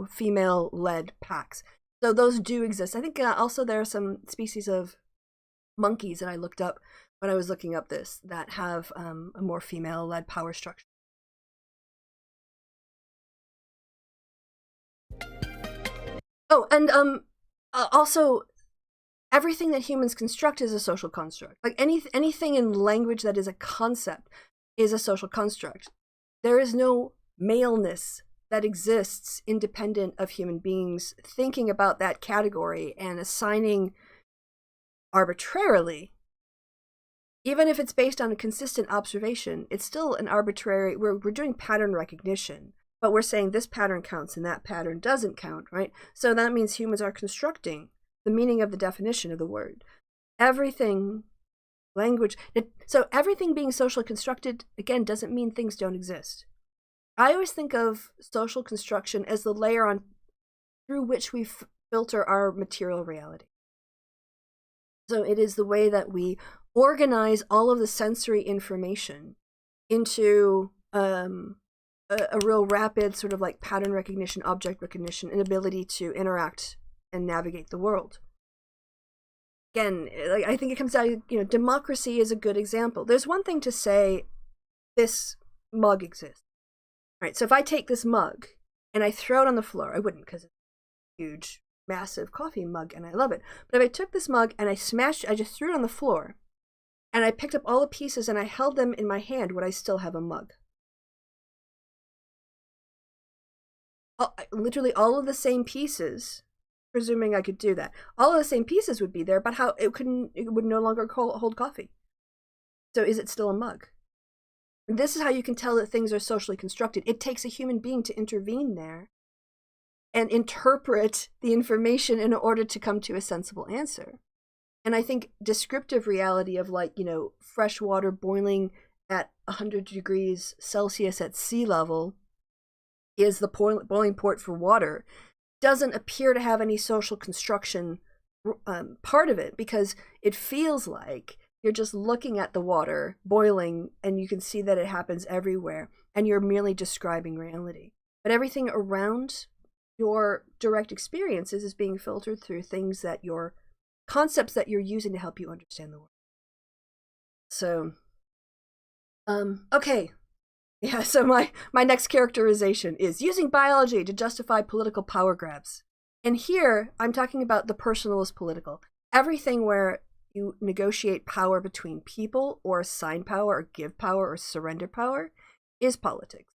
female-led packs. So those do exist. I think also there are some species of monkeys that I looked up when I was looking up this that have a more female-led power structure. Oh, and also, everything that humans construct is a social construct. Like anything in language that is a concept is a social construct. There is no maleness that exists independent of human beings thinking about that category and assigning arbitrarily, even if it's based on a consistent observation, it's still an arbitrary, we're doing pattern recognition, but we're saying this pattern counts and that pattern doesn't count, right? So that means humans are constructing the meaning of the definition of the word. Everything, language, so everything being socially constructed, again, doesn't mean things don't exist. I always think of social construction as the layer on through which we filter our material reality. So it is the way that we organize all of the sensory information into a real rapid sort of like pattern recognition, object recognition, and ability to interact and navigate the world. Again, like, I think it comes down to, democracy is a good example. There's one thing to say this mug exists. Right, so if I take this mug and I throw it on the floor, I wouldn't because it's a huge, massive coffee mug and I love it. But if I took this mug and I just threw it on the floor and I picked up all the pieces and I held them in my hand, would I still have a mug? Literally all of the same pieces, presuming I could do that, all of the same pieces would be there, but how it would no longer hold coffee. So is it still a mug? And this is how you can tell that things are socially constructed. It takes a human being to intervene there and interpret the information in order to come to a sensible answer. And I think descriptive reality of fresh water boiling at 100 degrees Celsius at sea level is the boiling point for water doesn't appear to have any social construction part of it, because it feels like you're just looking at the water boiling and you can see that it happens everywhere and you're merely describing reality. But everything around your direct experiences is being filtered through things that your concepts that you're using to help you understand the world. So, okay. Yeah, so my next characterization is using biology to justify political power grabs. And here, I'm talking about the personal is political. Everything where you negotiate power between people, or assign power, or give power, or surrender power, is politics.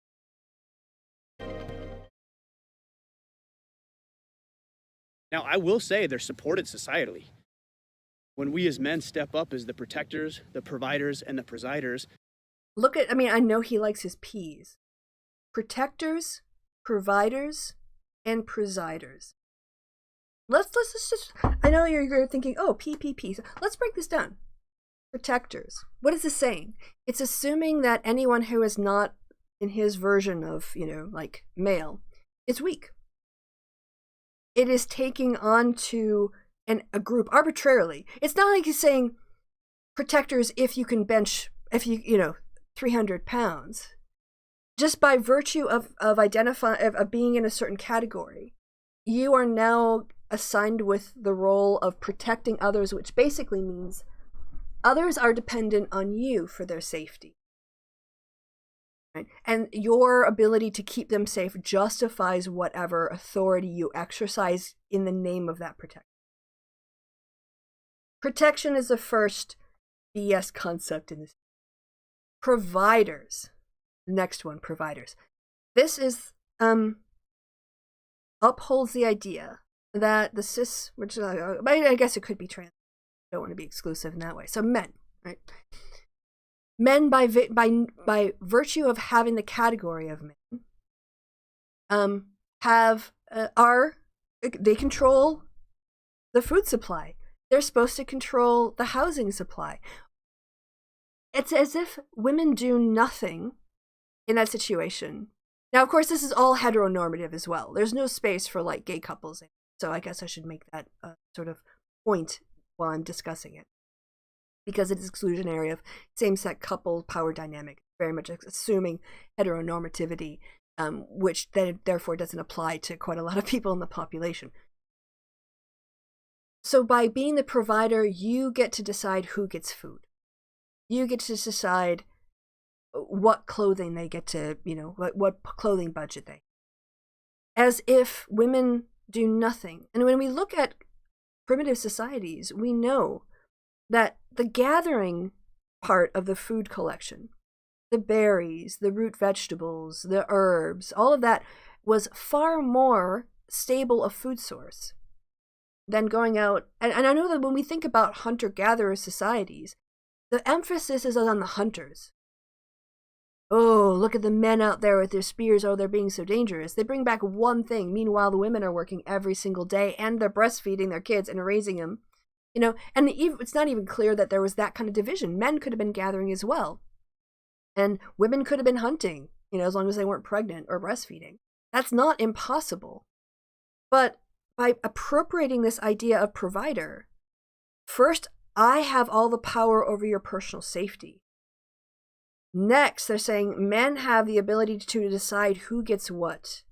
Now, I will say they're supported societally. When we as men step up as the protectors, the providers, and the presiders. I know he likes his P's. Protectors, providers, and presiders. Let's just, I know you're thinking, oh, PPP. Let's break this down. Protectors. What is this saying? It's assuming that anyone who is not in his version of, male is weak. It is taking on to a group arbitrarily. It's not like he's saying protectors if you can bench, 300 pounds. Just by virtue of being in a certain category, you are now assigned with the role of protecting others, which basically means others are dependent on you for their safety. Right? And your ability to keep them safe justifies whatever authority you exercise in the name of that protection. Protection is the first BS concept in this. Providers. Next one, providers. This is upholds the idea that the cis, which I guess it could be trans. I don't want to be exclusive in that way. So men, right? Men by virtue of having the category of men, they control the food supply. They're supposed to control the housing supply. It's as if women do nothing in that situation. Now, of course, this is all heteronormative as well. There's no space for gay couples. So I guess I should make that sort of point while I'm discussing it, because it is exclusionary of same-sex couple power dynamic, very much assuming heteronormativity, which then therefore doesn't apply to quite a lot of people in the population. So by being the provider, you get to decide who gets food. You get to decide what clothing they get to, what clothing budget they. As if women do nothing. And when we look at primitive societies, we know that the gathering part of the food collection, the berries, the root vegetables, the herbs, all of that was far more stable a food source than going out. And I know that when we think about hunter-gatherer societies, the emphasis is on the hunters. Oh, look at the men out there with their spears. Oh, they're being so dangerous. They bring back one thing. Meanwhile, the women are working every single day, and they're breastfeeding their kids and raising them. You know, and it's not even clear that there was that kind of division. Men could have been gathering as well. And women could have been hunting, you know, as long as they weren't pregnant or breastfeeding. That's not impossible. But by appropriating this idea of provider, first, I have all the power over your personal safety. Next, they're saying men have the ability to decide who gets what.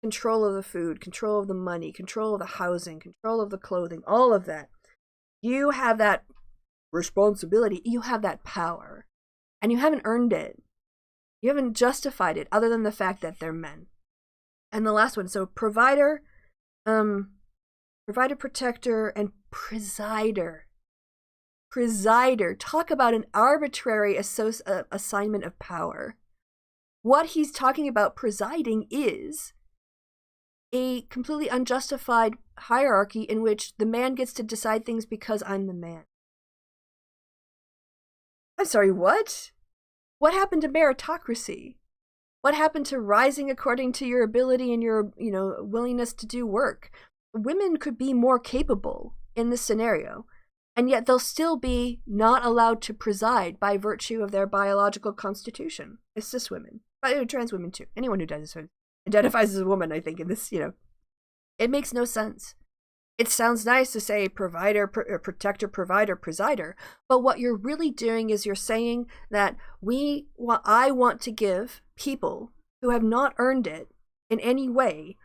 Control of the food, control of the money, control of the housing, control of the clothing, all of that. You have that responsibility. You have that power. And you haven't earned it. You haven't justified it other than the fact that they're men. And the last one, so provider, protector, and presider. Presider. Talk about an arbitrary assignment of power. What he's talking about presiding is a completely unjustified hierarchy in which the man gets to decide things because I'm the man. I'm sorry, what? What happened to meritocracy? What happened to rising according to your ability and your, willingness to do work? Women could be more capable in this scenario, and yet they'll still be not allowed to preside by virtue of their biological constitution. It's cis women, but trans women too. Anyone who identifies as a woman, I think, in this, it makes no sense. It sounds nice to say provider, protector, provider, presider, but what you're really doing is you're saying that I want to give people who have not earned it in any way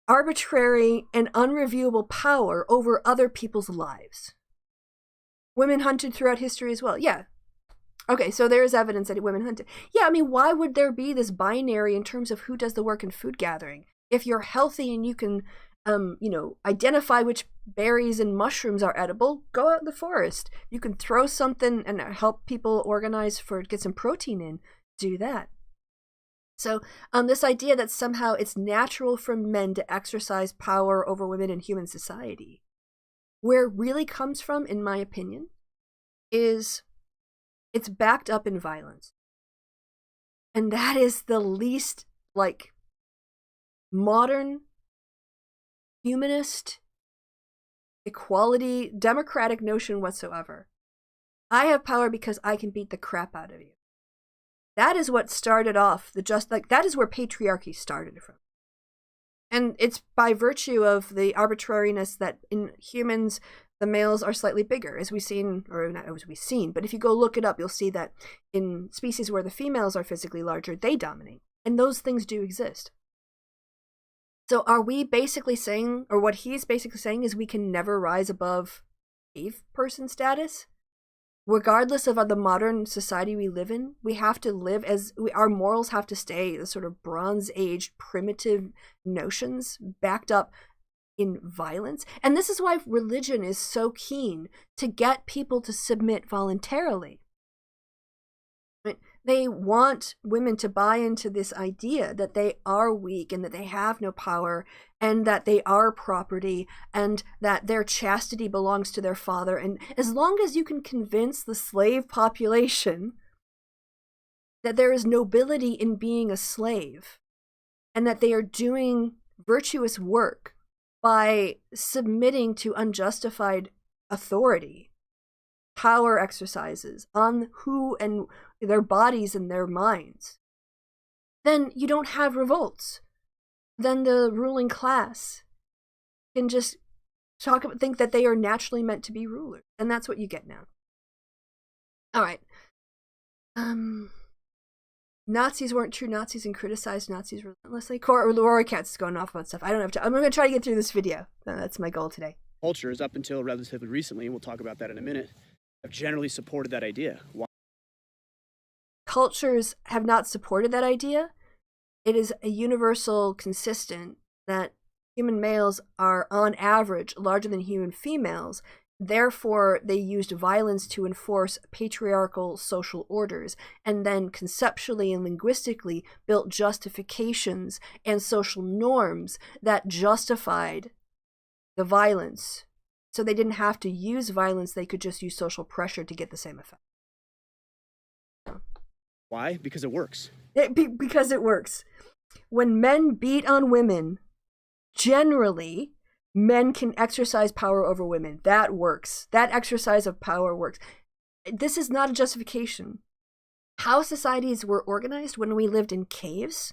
arbitrary and unreviewable power over other people's lives. Women hunted throughout history as well. Yeah. Okay, so there is evidence that women hunted. Yeah, I mean, why would there be this binary in terms of who does the work in food gathering? If you're healthy and you can, identify which berries and mushrooms are edible, go out in the forest. You can throw something and help people organize get some protein in. Do that. So this idea that somehow it's natural for men to exercise power over women in human society, where it really comes from, in my opinion, is it's backed up in violence. And that is the least, modern, humanist, equality, democratic notion whatsoever. I have power because I can beat the crap out of you. That is what started off that is where patriarchy started from. And it's by virtue of the arbitrariness that in humans, the males are slightly bigger, as we've seen, or not as we've seen, but if you go look it up, you'll see that in species where the females are physically larger, they dominate. And those things do exist. So are we basically saying, or what he's basically saying is we can never rise above cave person status? Regardless of the modern society we live in, we have to live our morals have to stay the sort of Bronze Age primitive notions backed up in violence. And this is why religion is so keen to get people to submit voluntarily. They want women to buy into this idea that they are weak and that they have no power and that they are property and that their chastity belongs to their father. And as long as you can convince the slave population that there is nobility in being a slave and that they are doing virtuous work by submitting to unjustified authority, power exercises on who and their bodies and their minds, then you don't have revolts. Then the ruling class can just think that they are naturally meant to be rulers. And that's what you get now. All right. Nazis weren't true Nazis and criticized Nazis relentlessly. Rory Katz is going off about stuff. I don't have time. I'm going to try to get through this video. That's my goal today. Cultures, up until relatively recently, and we'll talk about that in a minute, have generally supported that idea. Why? Cultures have not supported that idea. It is a universal consistent that human males are on average larger than human females, Therefore, they used violence to enforce patriarchal social orders, and then conceptually and linguistically built justifications and social norms that justified the violence. So they didn't have to use violence, they could just use social pressure to get the same effect. Why? Because it works. Because it works. When men beat on women, generally, men can exercise power over women. That works. That exercise of power works. This is not a justification. How societies were organized when we lived in caves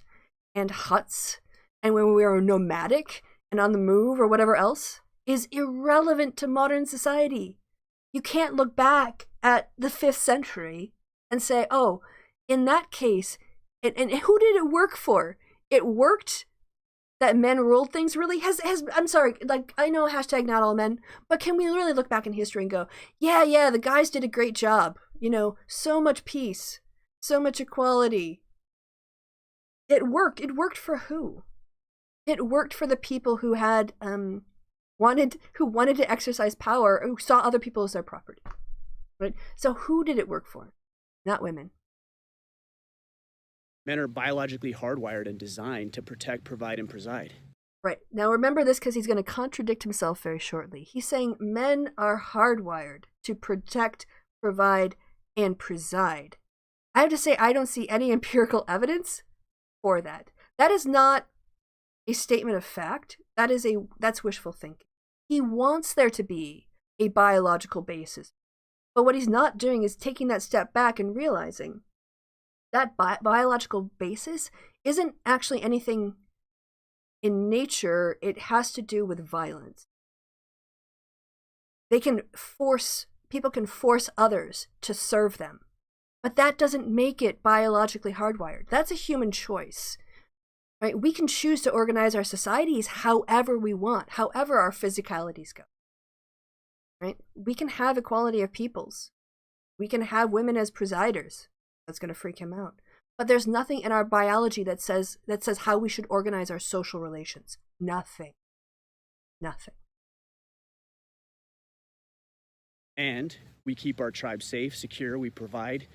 and huts and when we were nomadic and on the move or whatever else is irrelevant to modern society. You can't look back at the 5th century and say, oh, in that case, and who did it work for? It worked that men ruled things really I'm sorry, like, I know hashtag not all men, but can we really look back in history and go, yeah, the guys did a great job. You know, so much peace, so much equality. It worked. It worked for who? It worked for the people who had wanted to exercise power, who saw other people as their property. Right? So who did it work for? Not women. Men are biologically hardwired and designed to protect, provide, and preside. Right. Now remember this because he's going to contradict himself very shortly. He's saying men are hardwired to protect, provide, and preside. I have to say, I don't see any empirical evidence for that. That is not a statement of fact. That's wishful thinking. He wants there to be a biological basis. But what he's not doing is taking that step back and realizing that biological basis isn't actually anything in nature. It has to do with violence. People can force others to serve them, but that doesn't make it biologically hardwired. That's a human choice, right? We can choose to organize our societies however we want, however our physicalities go, right? We can have equality of peoples. We can have women as presiders. That's going to freak him out. But there's nothing in our biology that says how we should organize our social relations. Nothing. And we keep our tribe safe, secure. We provide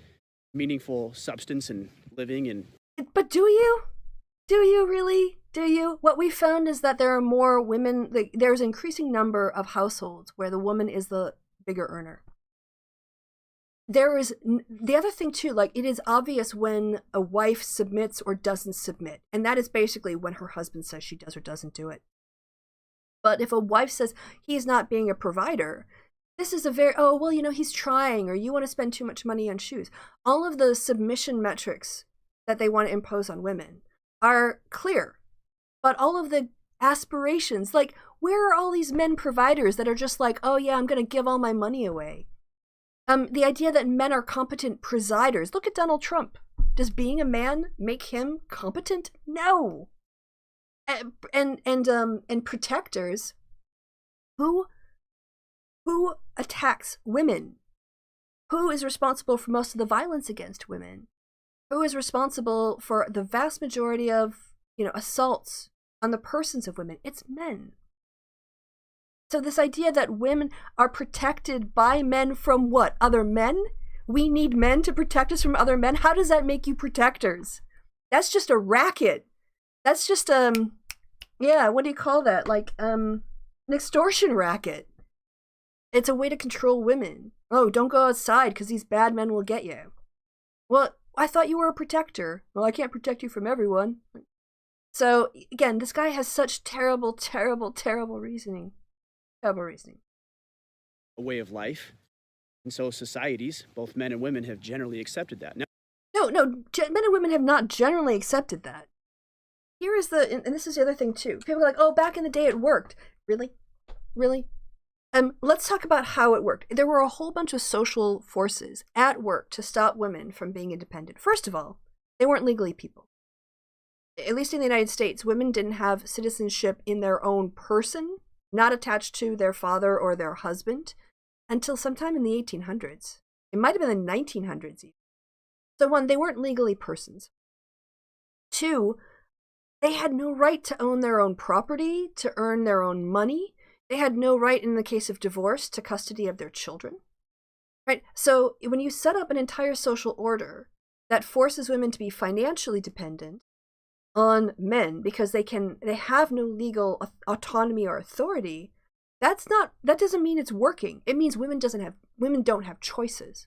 meaningful substance and living. And but do you? Do you really? Do you? What we found is that there are more women. There's an increasing number of households where the woman is the bigger earner. There is the other thing too, like, it is obvious when a wife submits or doesn't submit, and that is basically when her husband says she does or doesn't do it. But if a wife says he's not being a provider, this is a very, oh, well, you know, he's trying, or you want to spend too much money on shoes. All of the submission metrics that they want to impose on women are clear, but all of the aspirations, like, where are all these men providers that are just like, oh yeah, I'm going to give all my money away? The idea that men are competent presiders. Look at Donald Trump. Does being a man make him competent? No. And protectors. Who attacks women? Who is responsible for most of the violence against women? Who is responsible for the vast majority of, assaults on the persons of women? It's men. So this idea that women are protected by men from what? Other men? We need men to protect us from other men? How does that make you protectors? That's just a racket. That's just, what do you call that? Like, an extortion racket. It's a way to control women. Oh, don't go outside because these bad men will get you. Well, I thought you were a protector. Well, I can't protect you from everyone. So, again, this guy has such terrible, terrible, terrible reasoning. A way of life. And so societies, both men and women, have generally accepted that. No, men and women have not generally accepted that. Here is and this is the other thing too. People are like, oh, back in the day it worked. Really? Let's talk about how it worked. There were a whole bunch of social forces at work to stop women from being independent. First of all, they weren't legally people. At least in the United States, women didn't have citizenship in their own person, not attached to their father or their husband, until sometime in the 1800s. It might have been the 1900s even. So one, they weren't legally persons. Two, they had no right to own their own property, to earn their own money. They had no right in the case of divorce to custody of their children. Right? So when you set up an entire social order that forces women to be financially dependent on men because they have no legal autonomy or authority, that doesn't mean it's working. It means women don't have choices.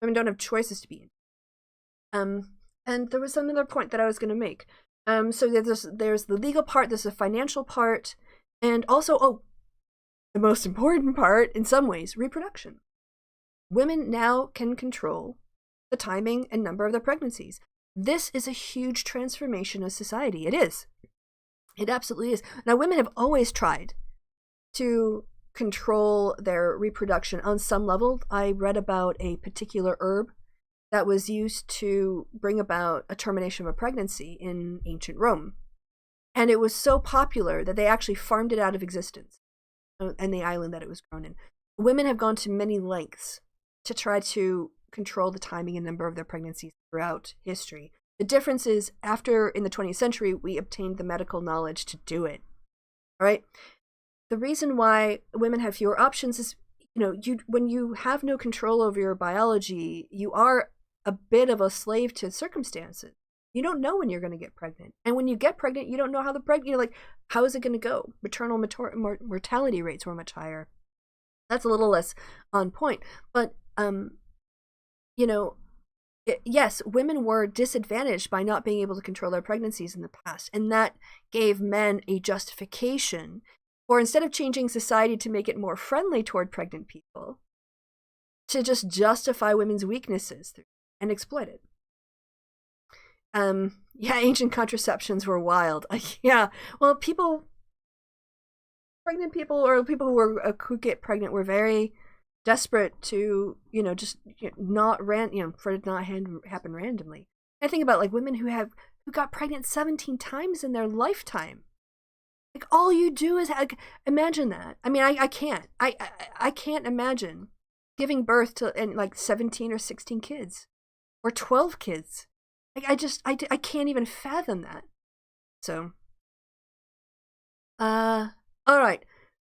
Women don't have choices to be in. And there was another point that I was going to make. So there's the legal part, there's the financial part, and also, the most important part in some ways, reproduction. Women now can control the timing and number of their pregnancies. This is a huge transformation of society. It is. It absolutely is. Now, women have always tried to control their reproduction on some level. I read about a particular herb that was used to bring about a termination of a pregnancy in ancient Rome. And it was so popular that they actually farmed it out of existence, and the island that it was grown in. Women have gone to many lengths to try to control the timing and number of their pregnancies throughout history. The difference is, in the 20th century, we obtained the medical knowledge to do it. All right? The reason why women have fewer options is, when you have no control over your biology, you are a bit of a slave to circumstances. You don't know when you're going to get pregnant. And when you get pregnant, you don't know how how is it going to go? Maternal mortality rates were much higher. That's a little less on point. But, yes, women were disadvantaged by not being able to control their pregnancies in the past. And that gave men a justification for, instead of changing society to make it more friendly toward pregnant people, to just justify women's weaknesses and exploit it. Ancient contraceptions were wild. Well, pregnant people or people who get pregnant were very desperate to, for it not happen randomly. I think about women who got pregnant 17 times in their lifetime. All you do is imagine that. I mean, I can't. I can't imagine giving birth to 17 or 16 kids or 12 kids. I can't even fathom that. So, all right.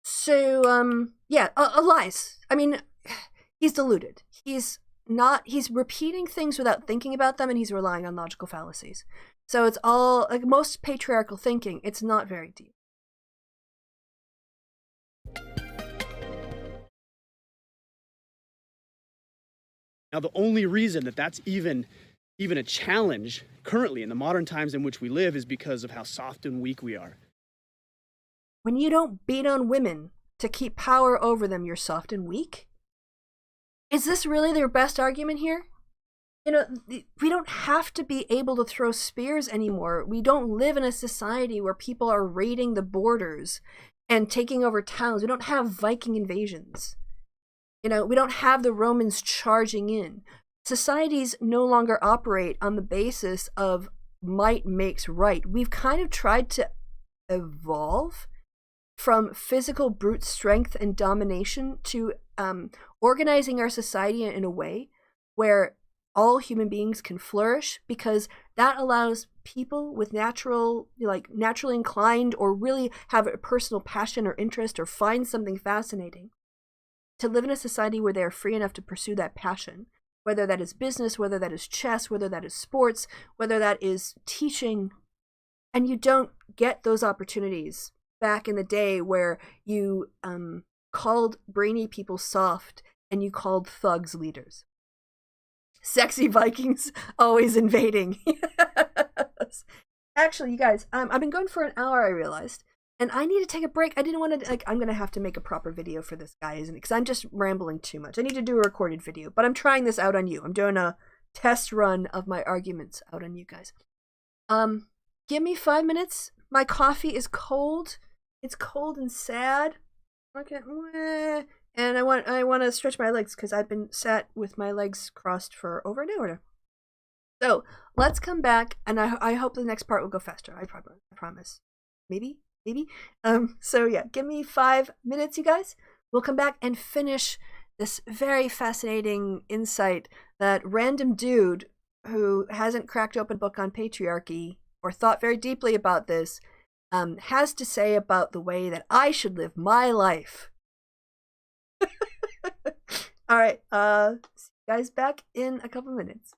So, Elias. I mean, he's deluded. He's repeating things without thinking about them, and he's relying on logical fallacies. So it's all, most patriarchal thinking, it's not very deep. Now, the only reason that that's even a challenge currently in the modern times in which we live is because of how soft and weak we are. When you don't beat on women to keep power over them, you're soft and weak? Is this really their best argument here? We don't have to be able to throw spears anymore. We don't live in a society where people are raiding the borders and taking over towns. We don't have Viking invasions. We don't have the Romans charging in. Societies no longer operate on the basis of might makes right. We've kind of tried to evolve from physical brute strength and domination to organizing our society in a way where all human beings can flourish, because that allows people with naturally inclined or really have a personal passion or interest or find something fascinating to live in a society where they are free enough to pursue that passion. Whether that is business, whether that is chess, whether that is sports, whether that is teaching. And you don't get those opportunities back in the day where you called brainy people soft and you called thugs leaders. Sexy Vikings always invading. Yes. Actually, you guys, I've been going for an hour, I realized. And I need to take a break. I didn't want to, I'm going to have to make a proper video for this guy, isn't it? Because I'm just rambling too much. I need to do a recorded video, but I'm trying this out on you. I'm doing a test run of my arguments out on you guys. Give me 5 minutes. My coffee is cold. It's cold and sad. Okay. And I want to stretch my legs because I've been sat with my legs crossed for over an hour now. So let's come back, and I hope the next part will go faster. I promise. Maybe. So yeah, give me 5 minutes, you guys. We'll come back and finish this very fascinating insight that random dude who hasn't cracked open a book on patriarchy or thought very deeply about this has to say about the way that I should live my life. All right, see you guys back in a couple minutes.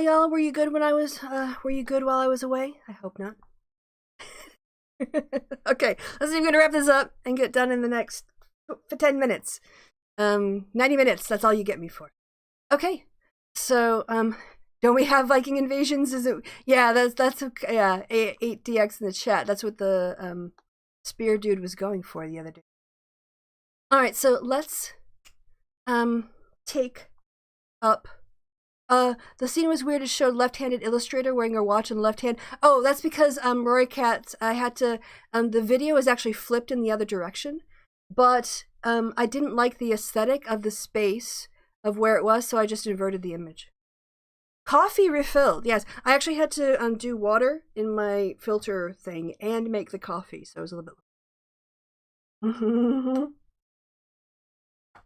y'all? Were you good when I was, were you good while I was away? I hope not. Okay, let's see if we're gonna wrap this up and get done in the next 10 minutes. 90 minutes, that's all you get me for. Okay, so, don't we have Viking invasions? Is it, yeah, that's okay, yeah, 8DX in the chat, that's what the, spear dude was going for the other day. Alright, so let's, take up, the scene was weird. It showed left-handed illustrator wearing her watch in the left hand. Oh, that's because, Rory Cat, I had to, the video is actually flipped in the other direction, but, I didn't like the aesthetic of the space of where it was, so I just inverted the image. Coffee refilled, yes. I actually had to, do water in my filter thing and make the coffee, so it was a little bit...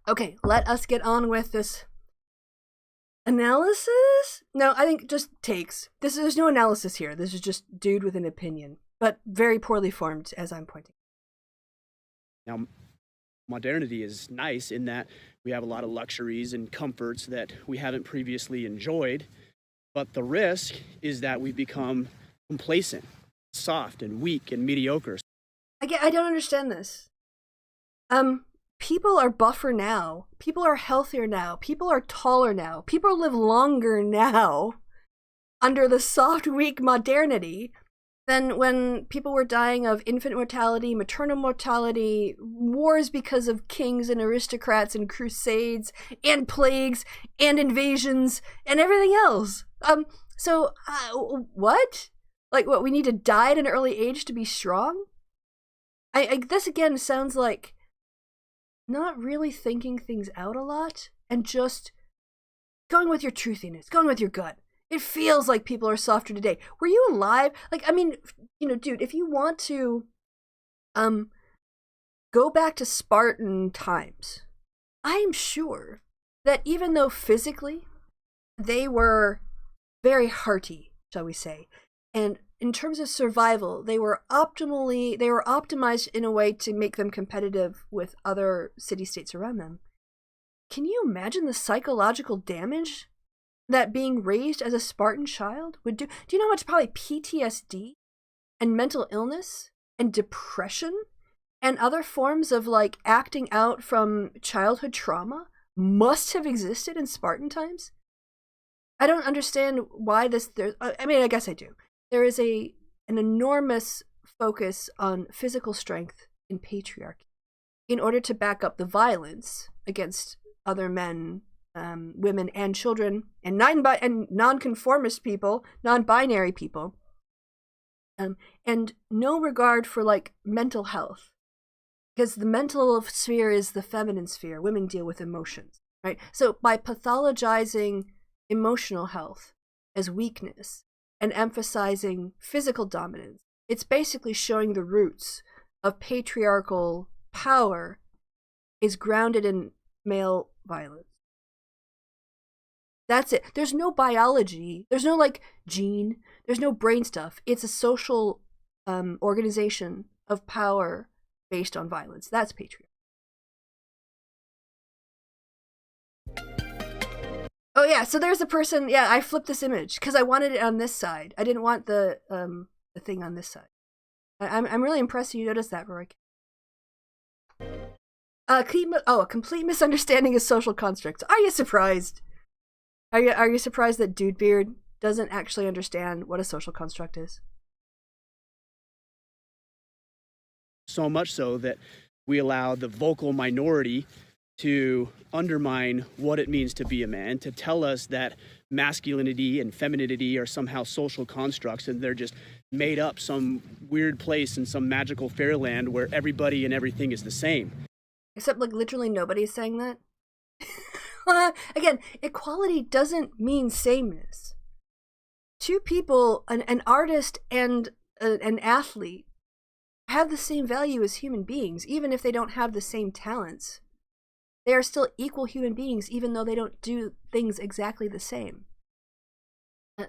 Okay, let us get on with this analysis? No, I think just takes. There's no analysis here. This is just dude with an opinion, but very poorly formed, as I'm pointing. Now, modernity is nice in that we have a lot of luxuries and comforts that we haven't previously enjoyed, but the risk is that we become complacent, soft, and weak, and mediocre. I don't understand this. People are buffer now. People are healthier now. People are taller now. People live longer now under the soft, weak modernity than when people were dying of infant mortality, maternal mortality, wars because of kings and aristocrats and crusades and plagues and invasions and everything else. What? Like, what, we need to die at an early age to be strong? This again sounds like not really thinking things out a lot and just going with your truthiness, going with your gut. It feels like people are softer today. Were you alive? Like, I mean, you know, dude, if you want to go back to Spartan times, I am sure that even though physically they were very hearty, shall we say, and in terms of survival, they were optimized in a way to make them competitive with other city-states around them. Can you imagine the psychological damage that being raised as a Spartan child would do? Do you know how much probably PTSD and mental illness and depression and other forms of like acting out from childhood trauma must have existed in Spartan times? I don't understand why I mean, I guess I do. There is an enormous focus on physical strength in patriarchy in order to back up the violence against other men, women, and children, and non-conformist people, non-binary people, and no regard for like mental health, because the mental sphere is the feminine sphere. Women deal with emotions, right? So by pathologizing emotional health as weakness and emphasizing physical dominance, it's basically showing the roots of patriarchal power is grounded in male violence. That's it. There's no biology. There's no like gene. There's no brain stuff. It's a social organization of power based on violence. That's patriarchy. Oh yeah, so there's a person. Yeah, I flipped this image because I wanted it on this side. I didn't want the thing on this side. I'm really impressed you noticed that, Roy. A complete misunderstanding of social constructs. Are you surprised? Are you surprised that Dude Beard doesn't actually understand what a social construct is? So much so that we allow the vocal minority to undermine what it means to be a man, to tell us that masculinity and femininity are somehow social constructs and they're just made up some weird place in some magical fairyland where everybody and everything is the same. Except like literally nobody's saying that. Again, equality doesn't mean sameness. Two people, an artist and an athlete, have the same value as human beings, even if they don't have the same talents. They are still equal human beings, even though they don't do things exactly the same.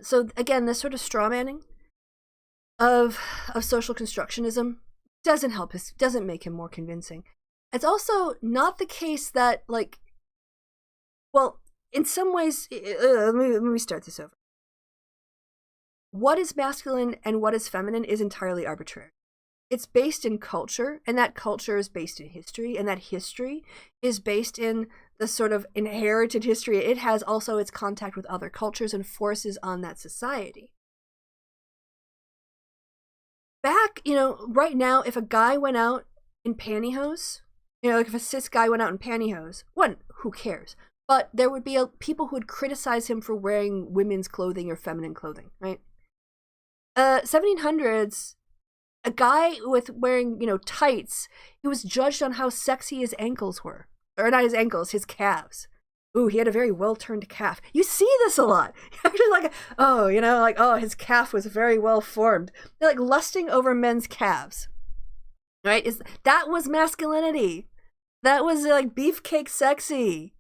So again, this sort of strawmanning of social constructionism doesn't help us, doesn't make him more convincing. It's also not the case that, like, well, in some ways, let me start this over. what is masculine and what is feminine is entirely arbitrary. It's based in culture, and that culture is based in history, and that history is based in the sort of inherited history. It has also its contact with other cultures and forces on that society. Back, right now, if a guy went out in pantyhose, like if a cis guy went out in pantyhose, who cares? But there would be people who would criticize him for wearing women's clothing or feminine clothing, right? 1700s, a guy with wearing, tights, he was judged on how sexy his ankles were. Or not his ankles, his calves. Ooh, he had a very well-turned calf. You see this a lot. Actually, his calf was very well formed. They're like lusting over men's calves. Right? That was masculinity. That was like beefcake sexy.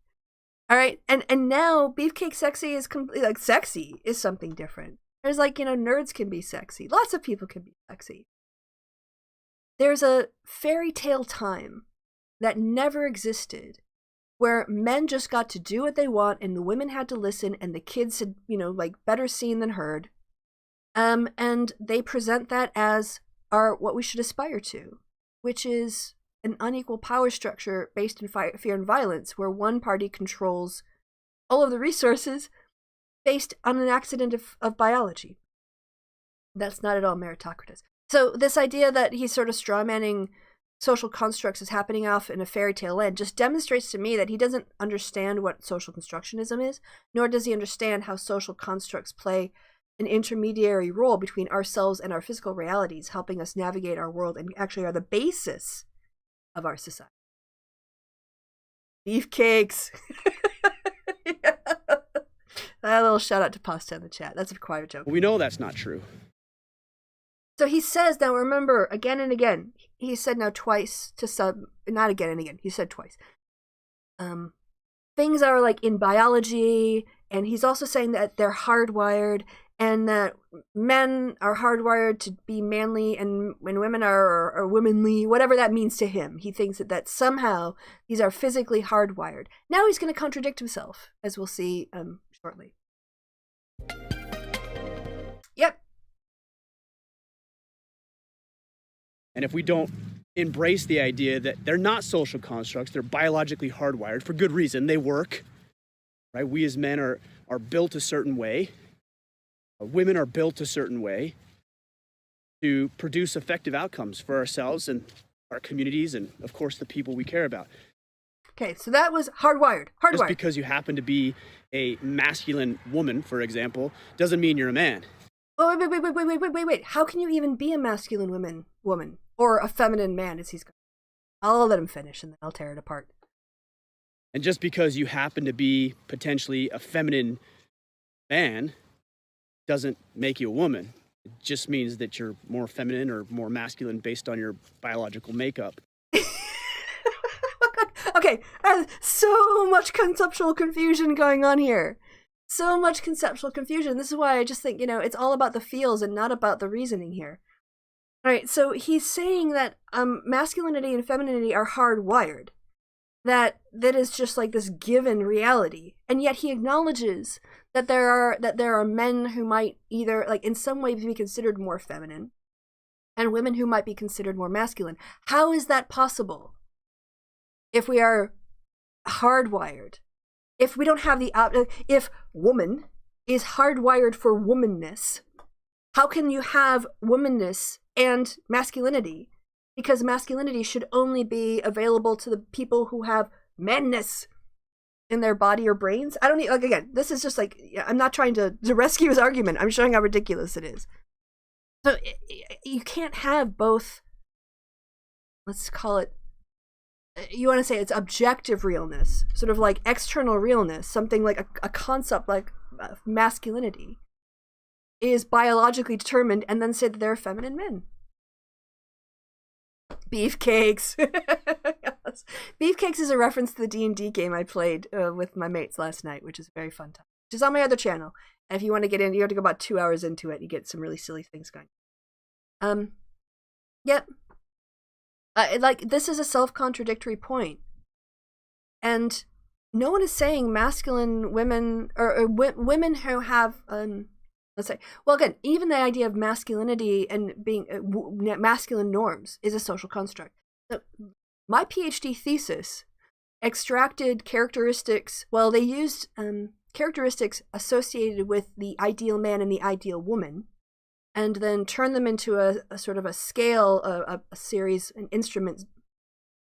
All right? And now beefcake sexy is sexy is something different. There's nerds can be sexy. Lots of people can be sexy. There's a fairy tale time that never existed where men just got to do what they want and the women had to listen and the kids had, better seen than heard. And they present that as what we should aspire to, which is an unequal power structure based in fear and violence, where one party controls all of the resources based on an accident of biology. That's not at all meritocratic. So this idea that he's sort of strawmanning social constructs is happening off in a fairy tale land just demonstrates to me that he doesn't understand what social constructionism is, nor does he understand how social constructs play an intermediary role between ourselves and our physical realities, helping us navigate our world and actually are the basis of our society. Beefcakes. Yeah. A little shout out to Pasta in the chat. That's a quiet joke. We know that's not true. So he says, now remember, again and again, he said now twice not again and again, he said twice. Things are like in biology, and he's also saying that they're hardwired, and that men are hardwired to be manly, and when women are womanly, whatever that means to him. He thinks that somehow these are physically hardwired. Now he's going to contradict himself, as we'll see shortly. Yep. And if we don't embrace the idea that they're not social constructs, they're biologically hardwired for good reason, they work, right? We as men are built a certain way. Women are built a certain way to produce effective outcomes for ourselves and our communities and, of course, the people we care about. Okay, so that was hardwired. Just because you happen to be a masculine woman, for example, doesn't mean you're a man. Oh, wait. How can you even be a masculine woman? Or a feminine man, as he's going. I'll let him finish, and then I'll tear it apart. And just because you happen to be potentially a feminine man doesn't make you a woman. It just means that you're more feminine or more masculine based on your biological makeup. Okay, so much conceptual confusion going on here. So much conceptual confusion. This is why I just think, it's all about the feels and not about the reasoning here. All right, so he's saying that masculinity and femininity are hardwired. That is just like this given reality. And yet he acknowledges that there are men who might either, like, in some ways be considered more feminine and women who might be considered more masculine. How is that possible? If we are hardwired, if we don't have if woman is hardwired for womanness, how can you have womanness and masculinity? Because masculinity should only be available to the people who have manness in their body or brains. I don't need, again, this is just I'm not trying to rescue his argument. I'm showing how ridiculous it is. So you can't have both, let's call it, you want to say it's objective realness, sort of like external realness, something like a concept like masculinity is biologically determined, and then say that they're feminine men. Beefcakes. Yes. Beefcakes is a reference to the D&D game I played with my mates last night, which is a very fun time. Which is on my other channel. And if you want to get in, you have to go about 2 hours into it. You get some really silly things going. Yep. This is a self-contradictory point. And no one is saying masculine women or women who have let's say, well, again, even the idea of masculinity and being masculine norms is a social construct. So my PhD thesis extracted characteristics, well, they used characteristics associated with the ideal man and the ideal woman, and then turned them into a sort of a scale, a series, an instrument,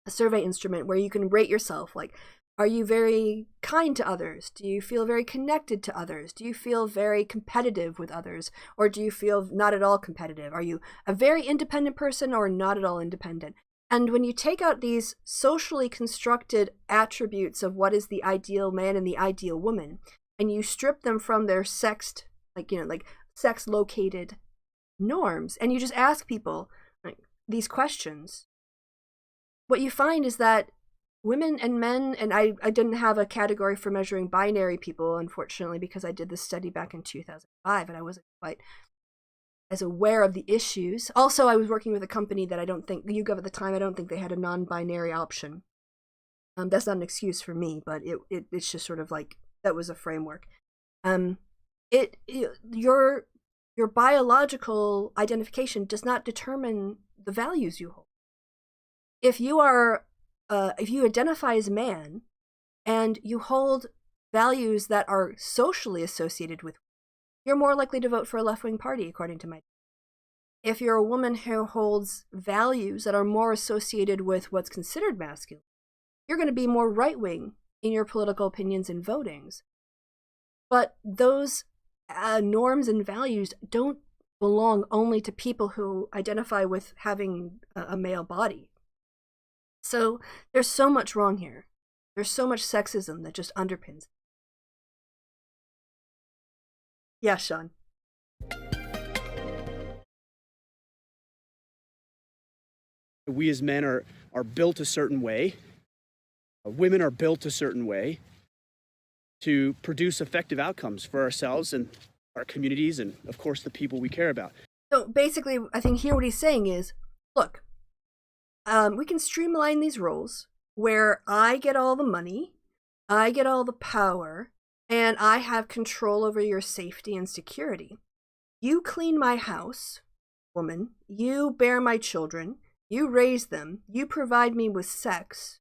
a survey instrument where you can rate yourself. Like, are you very kind to others? Do you feel very connected to others? Do you feel very competitive with others? Or do you feel not at all competitive? Are you a very independent person or not at all independent? And when you take out these socially constructed attributes of what is the ideal man and the ideal woman, and you strip them from their sex located norms, and you just ask people these questions, what you find is that women and men, and I didn't have a category for measuring binary people, unfortunately, because I did this study back in 2005 and I wasn't quite as aware of the issues. Also, I was working with a company that I don't think, YouGov at the time, I don't think they had a non-binary option. That's not an excuse for me, but it's just sort of like, that was a framework. Your biological identification does not determine the values you hold. If you identify as man and you hold values that are socially associated with, you're more likely to vote for a left-wing party, according to my. If you're a woman who holds values that are more associated with what's considered masculine, you're going to be more right-wing in your political opinions and votings. But those norms and values don't belong only to people who identify with having a male body. So there's so much wrong here. There's so much sexism that just underpins. Yeah, Sean. We as men are built a certain way. Women are built a certain way to produce effective outcomes for ourselves and our communities and, of course, the people we care about. So basically, I think here what he's saying is, look, we can streamline these roles where I get all the money, I get all the power, and I have control over your safety and security. You clean my house, woman. You bear my children. You raise them. You provide me with sex.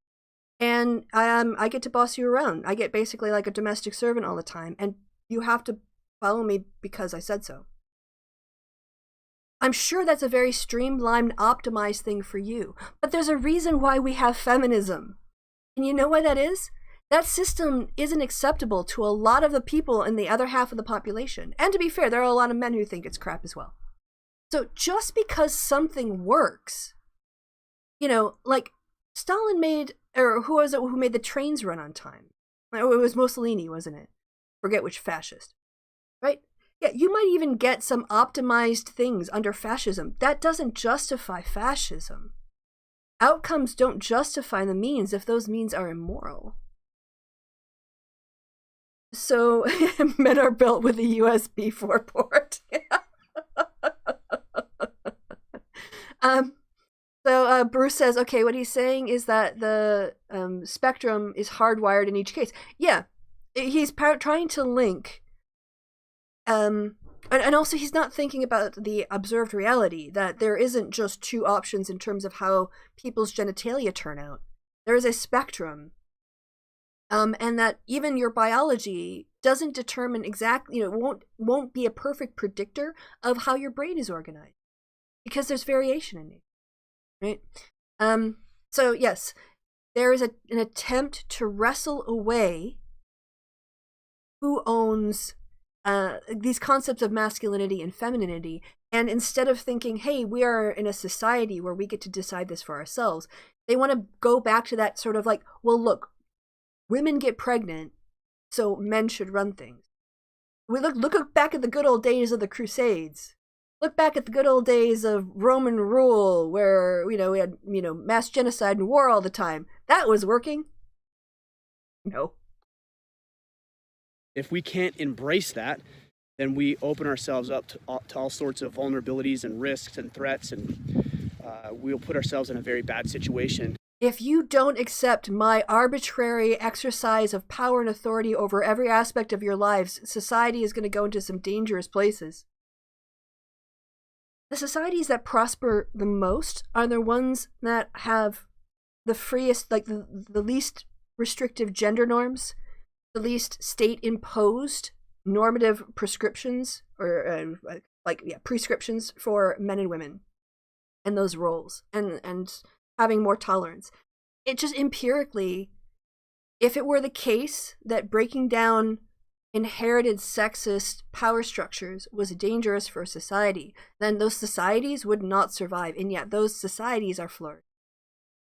And I get to boss you around. I get basically like a domestic servant all the time. And you have to follow me because I said so. I'm sure that's a very streamlined, optimized thing for you. But there's a reason why we have feminism. And you know why that is? That system isn't acceptable to a lot of the people in the other half of the population. And to be fair, there are a lot of men who think it's crap as well. So just because something works, like Stalin made, or who was it who made the trains run on time? It was Mussolini, wasn't it? Forget which fascist. Right? Yeah, you might even get some optimized things under fascism. That doesn't justify fascism. Outcomes don't justify the means if those means are immoral. So men are built with a USB 4 port. So Bruce says, okay, what he's saying is that the spectrum is hardwired in each case. Yeah, he's trying to link, and also he's not thinking about the observed reality, that there isn't just two options in terms of how people's genitalia turn out. There is a spectrum. And that even your biology doesn't determine exactly, won't be a perfect predictor of how your brain is organized, because there's variation in it, right? So yes, there is an attempt to wrestle away who owns these concepts of masculinity and femininity, and instead of thinking, hey, we are in a society where we get to decide this for ourselves, they want to go back to that sort of like, well, look, women get pregnant, so men should run things. We look back at the good old days of the Crusades. Look back at the good old days of Roman rule, where we had mass genocide and war all the time. That was working. No. If we can't embrace that, then we open ourselves up to all sorts of vulnerabilities and risks and threats, and we'll put ourselves in a very bad situation. if you don't accept my arbitrary exercise of power and authority over every aspect of your lives, society is going to go into some dangerous places. The societies that prosper the most are the ones that have the freest, like the least restrictive gender norms, the least state-imposed normative prescriptions, or prescriptions for men and women and those roles, and having more tolerance. It just empirically, if it were the case that breaking down inherited sexist power structures was dangerous for society, then those societies would not survive, and yet those societies are flourishing.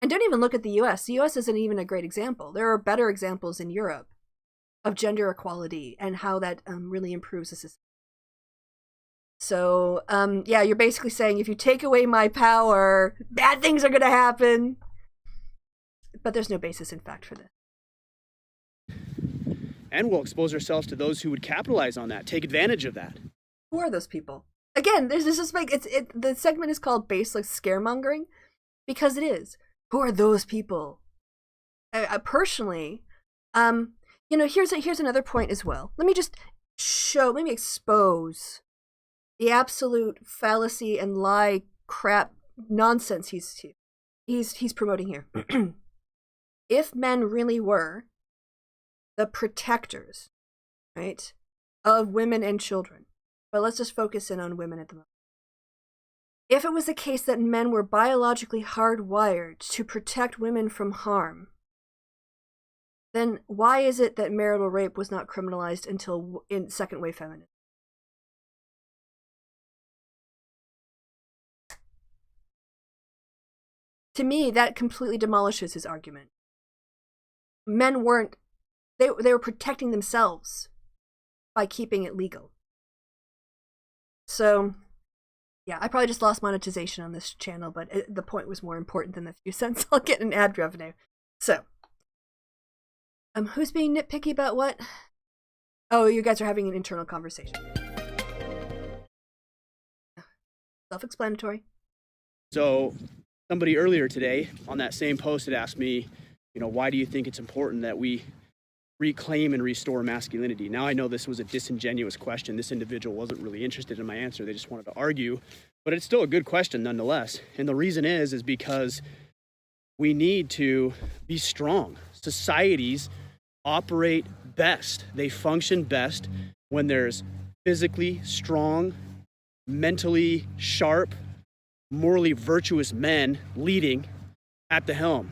And don't even look at the US. The US isn't even a great example. There are better examples in Europe of gender equality and how that really improves the society. So, yeah, you're basically saying if you take away my power, bad things are going to happen. But there's no basis in fact for this. And we'll expose ourselves to those who would capitalize on that, take advantage of that. Who are those people? Again, there's this like the segment is called baseless scaremongering because it is. Who are those people? Personally, here's another point as well. Let me expose the absolute fallacy and lie crap nonsense he's promoting here. If men really were the protectors, right, of women and children, but let's just focus in on women at the moment. If it was the case that men were biologically hardwired to protect women from harm, then why is it that marital rape was not criminalized until in second wave feminism? To me, that completely demolishes his argument. Men weren't, they were protecting themselves by keeping it legal. So, yeah, I probably just lost monetization on this channel, but the point was more important than the few cents I'll get in ad revenue. So, who's being nitpicky about what? Oh, you guys are having an internal conversation. Self-explanatory. So, somebody earlier today on that same post had asked me, why do you think it's important that we reclaim and restore masculinity? Now, I know this was a disingenuous question. This individual wasn't really interested in my answer. They just wanted to argue, but it's still a good question nonetheless. And the reason is because we need to be strong. Societies operate best. They function best when there's physically strong, mentally sharp, morally virtuous men leading at the helm.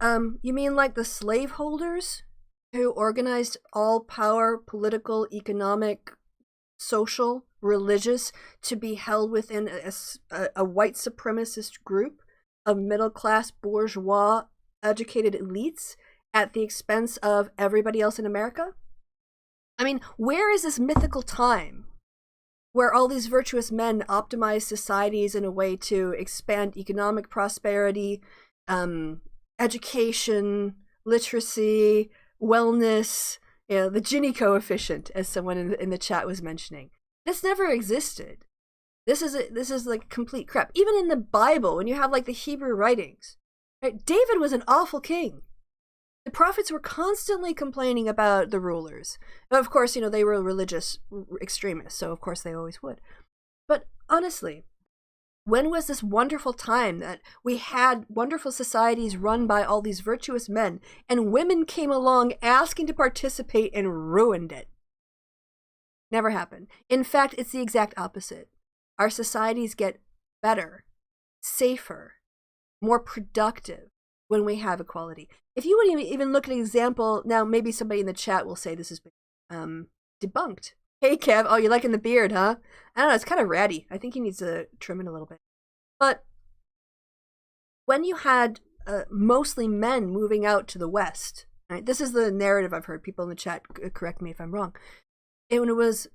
You mean like the slaveholders who organized all power, political, economic, social, religious, to be held within a white supremacist group of middle-class, bourgeois, educated elites at the expense of everybody else in America? I mean, where is this mythical time where all these virtuous men optimize societies in a way to expand economic prosperity, education, literacy, wellness, the Gini coefficient, as someone in the chat was mentioning? This never existed. This is like complete crap. Even in the Bible, when you have like the Hebrew writings, right? David was an awful king. The prophets were constantly complaining about the rulers. Of course, they were religious extremists, so of course they always would. But honestly, when was this wonderful time that we had wonderful societies run by all these virtuous men, and women came along asking to participate and ruined it? Never happened. In fact, it's the exact opposite. Our societies get better, safer, more productive when we have equality. If you would even look at an example, now maybe somebody in the chat will say this is debunked. Hey Kev, oh, you're liking the beard, huh? I don't know, it's kind of ratty. I think he needs to trim it a little bit. But when you had mostly men moving out to the West, right? This is the narrative I've heard. People in the chat correct me if I'm wrong. And when it was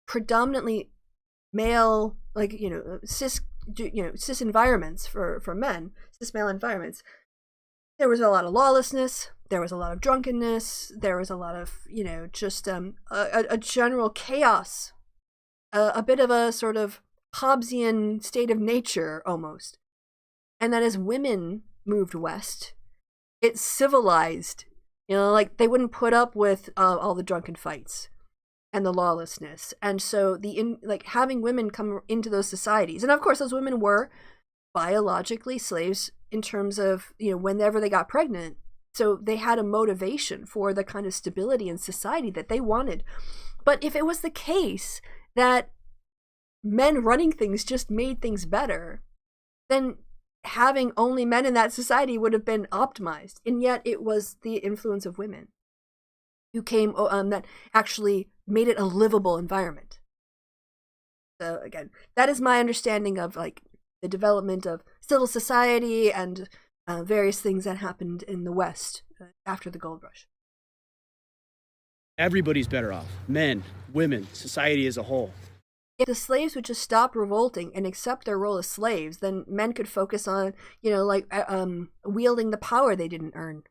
predominantly male, like cis environments for men, cis male environments, there was a lot of lawlessness, there was a lot of drunkenness, there was a lot of, just a general chaos, a bit of a sort of Hobbesian state of nature almost. And that as women moved west, it civilized, you know, like they wouldn't put up with all the drunken fights and the lawlessness. And so like having women come into those societies, and of course those women were biologically slaves in terms of, you know, whenever they got pregnant. So they had a motivation for the kind of stability in society that they wanted. But if it was the case that men running things just made things better, then having only men in that society would have been optimized. And yet it was the influence of women who came that actually made it a livable environment. So again, that is my understanding of like the development of civil society and various things that happened in the West after the gold rush. Everybody's better off. Men, women, society as a whole. If the slaves would just stop revolting and accept their role as slaves, then men could focus on, you know, like wielding the power they didn't earn.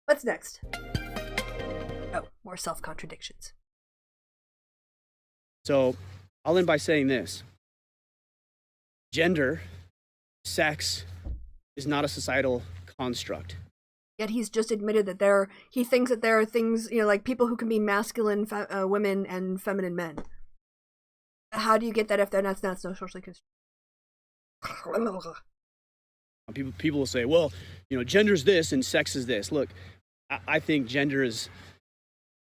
What's next? Oh, more self-contradictions. So I'll end by saying this. Gender, sex, is not a societal construct. Yet he's just admitted that he thinks that there are things, you know, like people who can be masculine women and feminine men. How do you get that if they're not socially constructed? People will say, well, you know, gender's this and sex is this. Look, I think gender is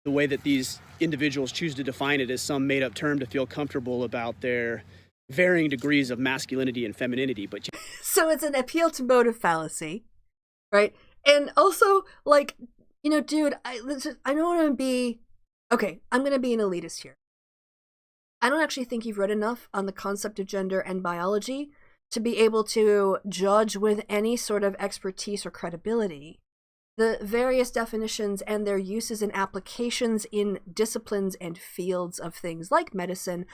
the way that these individuals choose to define it as some made-up term to feel comfortable about their varying degrees of masculinity and femininity. But so it's an appeal to motive fallacy, right? And also, like, you know, dude, I don't want to be... Okay, I'm going to be an elitist here. I don't actually think you've read enough on the concept of gender and biology to be able to judge with any sort of expertise or credibility the various definitions and their uses and applications in disciplines and fields of things like medicine,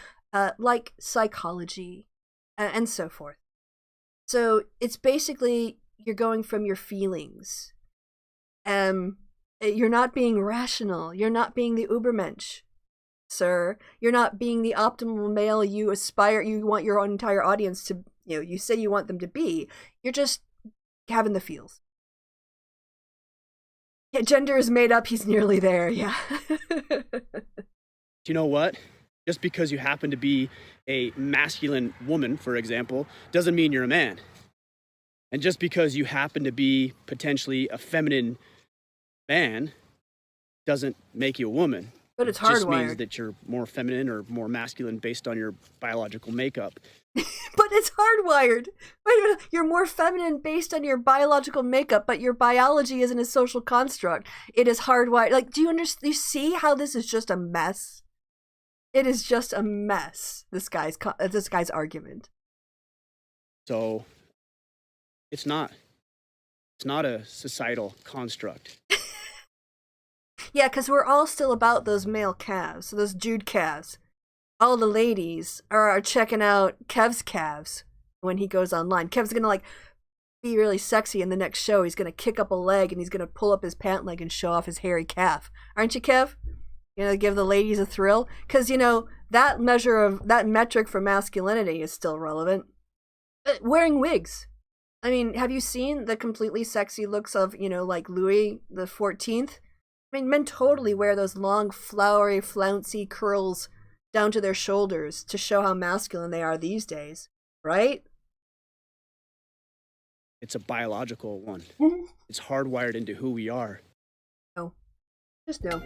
like psychology, and so forth. So it's basically you're going from your feelings. You're not being rational. You're not being the Ubermensch, sir. You're not being the optimal male you want your entire audience to, you know, you say you want them to be. You're just having the feels. Yeah, gender is made up. He's nearly there. Yeah. You know what? Just because you happen to be a masculine woman, for example, doesn't mean you're a man. And just because you happen to be potentially a feminine man doesn't make you a woman. But it's hardwired. It just means hardwired. that you're more feminine or more masculine based on your biological makeup. But it's hardwired. Wait a minute. You're more feminine based on your biological makeup, but your biology isn't a social construct. It is hardwired. Like, do you see how this is just a mess? It is just a mess, this guy's argument. So it's not a societal construct. Yeah, because we're all still about those male calves, those Jude calves. All the ladies are checking out Kev's calves when he goes online. Kev's gonna like be really sexy in the next show. He's gonna kick up a leg and he's gonna pull up his pant leg and show off his hairy calf. Aren't you, Kev? You know, give the ladies a thrill, because you know that metric for masculinity is still relevant. Wearing wigs. I mean, have you seen the completely sexy looks of, you know, like Louis the 14th? I mean, men totally wear those long, flowery, flouncy curls down to their shoulders to show how masculine they are these days, right? It's a biological one. Mm-hmm. It's hardwired into who we are. No. Just no.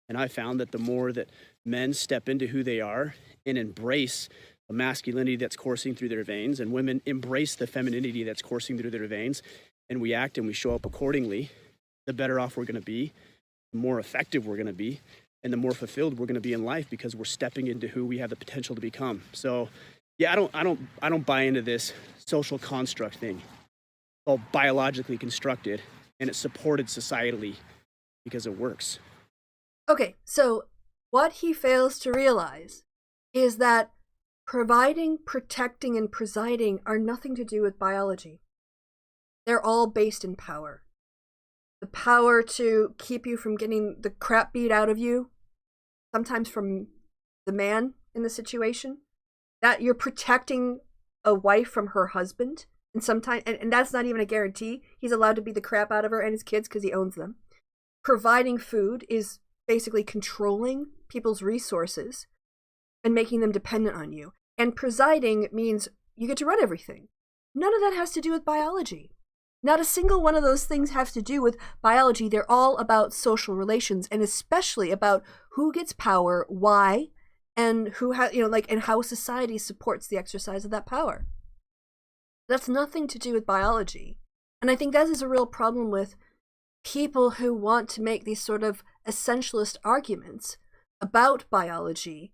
And I found that the more that men step into who they are and embrace the masculinity that's coursing through their veins, and women embrace the femininity that's coursing through their veins, and we act and we show up accordingly, the better off we're going to be, the more effective we're going to be, and the more fulfilled we're going to be in life, because we're stepping into who we have the potential to become. So, yeah, I don't buy into this social construct thing. It's all biologically constructed, and it's supported societally because it works. Okay, so what he fails to realize is that providing, protecting, and presiding are nothing to do with biology. They're all based in power. The power to keep you from getting the crap beat out of you, sometimes from the man in the situation, that you're protecting a wife from her husband, and sometimes, and that's not even a guarantee. He's allowed to beat the crap out of her and his kids because he owns them. Providing food is basically controlling people's resources and making them dependent on you. And presiding means you get to run everything. None of that has to do with biology. Not a single one of those things has to do with biology. They're all about social relations, and especially about who gets power, why, and who has, and how society supports the exercise of that power. That's nothing to do with biology. And I think that is a real problem with people who want to make these sort of essentialist arguments about biology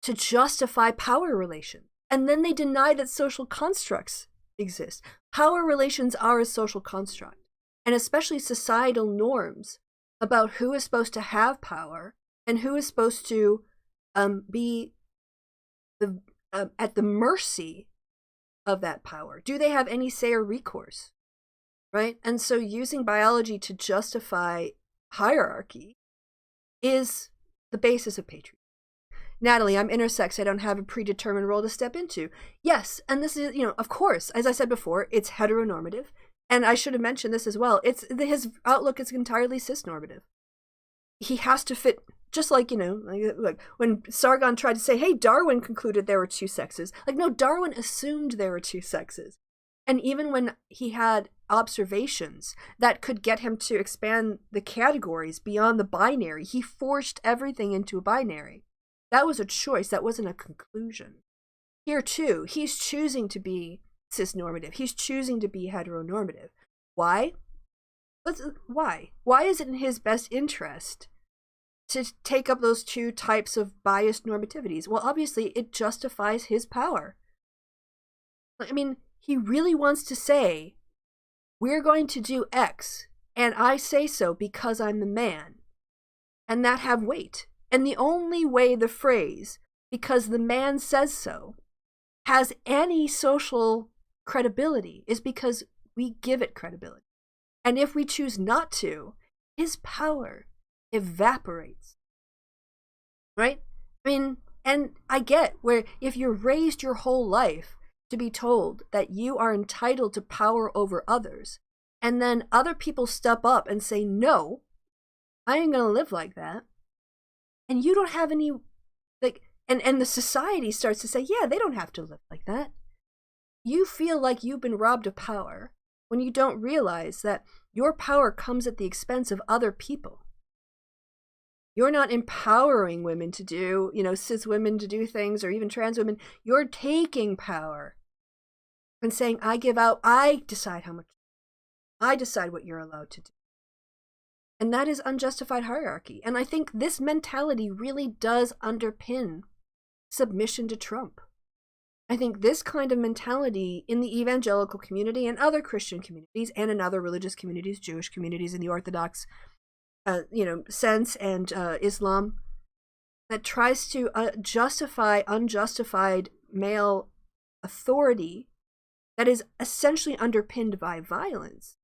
to justify power relations. And then they deny that social constructs exist. Power relations are a social construct, and especially societal norms about who is supposed to have power and who is supposed to be at the mercy of that power. Do they have any say or recourse? Right? And so using biology to justify hierarchy is the basis of patriarchy. Natalie, I'm intersex. I don't have a predetermined role to step into. Yes, and this is, of course, as I said before, it's heteronormative. And I should have mentioned this as well. His outlook is entirely cisnormative. He has to fit, just like, like when Sargon tried to say, hey, Darwin concluded there were two sexes. Like, no, Darwin assumed there were two sexes. And even when he had observations that could get him to expand the categories beyond the binary, he forced everything into a binary. That was a choice. That wasn't a conclusion. Here, too, he's choosing to be cisnormative. He's choosing to be heteronormative. Why? Why? Why is it in his best interest to take up those two types of biased normativities? Well, obviously, it justifies his power. I mean, he really wants to say, we're going to do X, and I say so because I'm the man, and that have weight. And the only way the phrase, because the man says so, has any social credibility is because we give it credibility. And if we choose not to, his power evaporates. Right? I mean, and I get where if you're raised your whole life to be told that you are entitled to power over others, and then other people step up and say, no, I ain't gonna live like that. And you don't have any, and the society starts to say, yeah, they don't have to live like that. You feel like you've been robbed of power when you don't realize that your power comes at the expense of other people. You're not empowering women to do, cis women to do things, or even trans women. You're taking power and saying, I decide how much, I decide what you're allowed to do. And that is unjustified hierarchy. And I think this mentality really does underpin submission to Trump. I think this kind of mentality in the evangelical community and other Christian communities and in other religious communities, Jewish communities in the Orthodox, sense and Islam, that tries to justify unjustified male authority that is essentially underpinned by violence.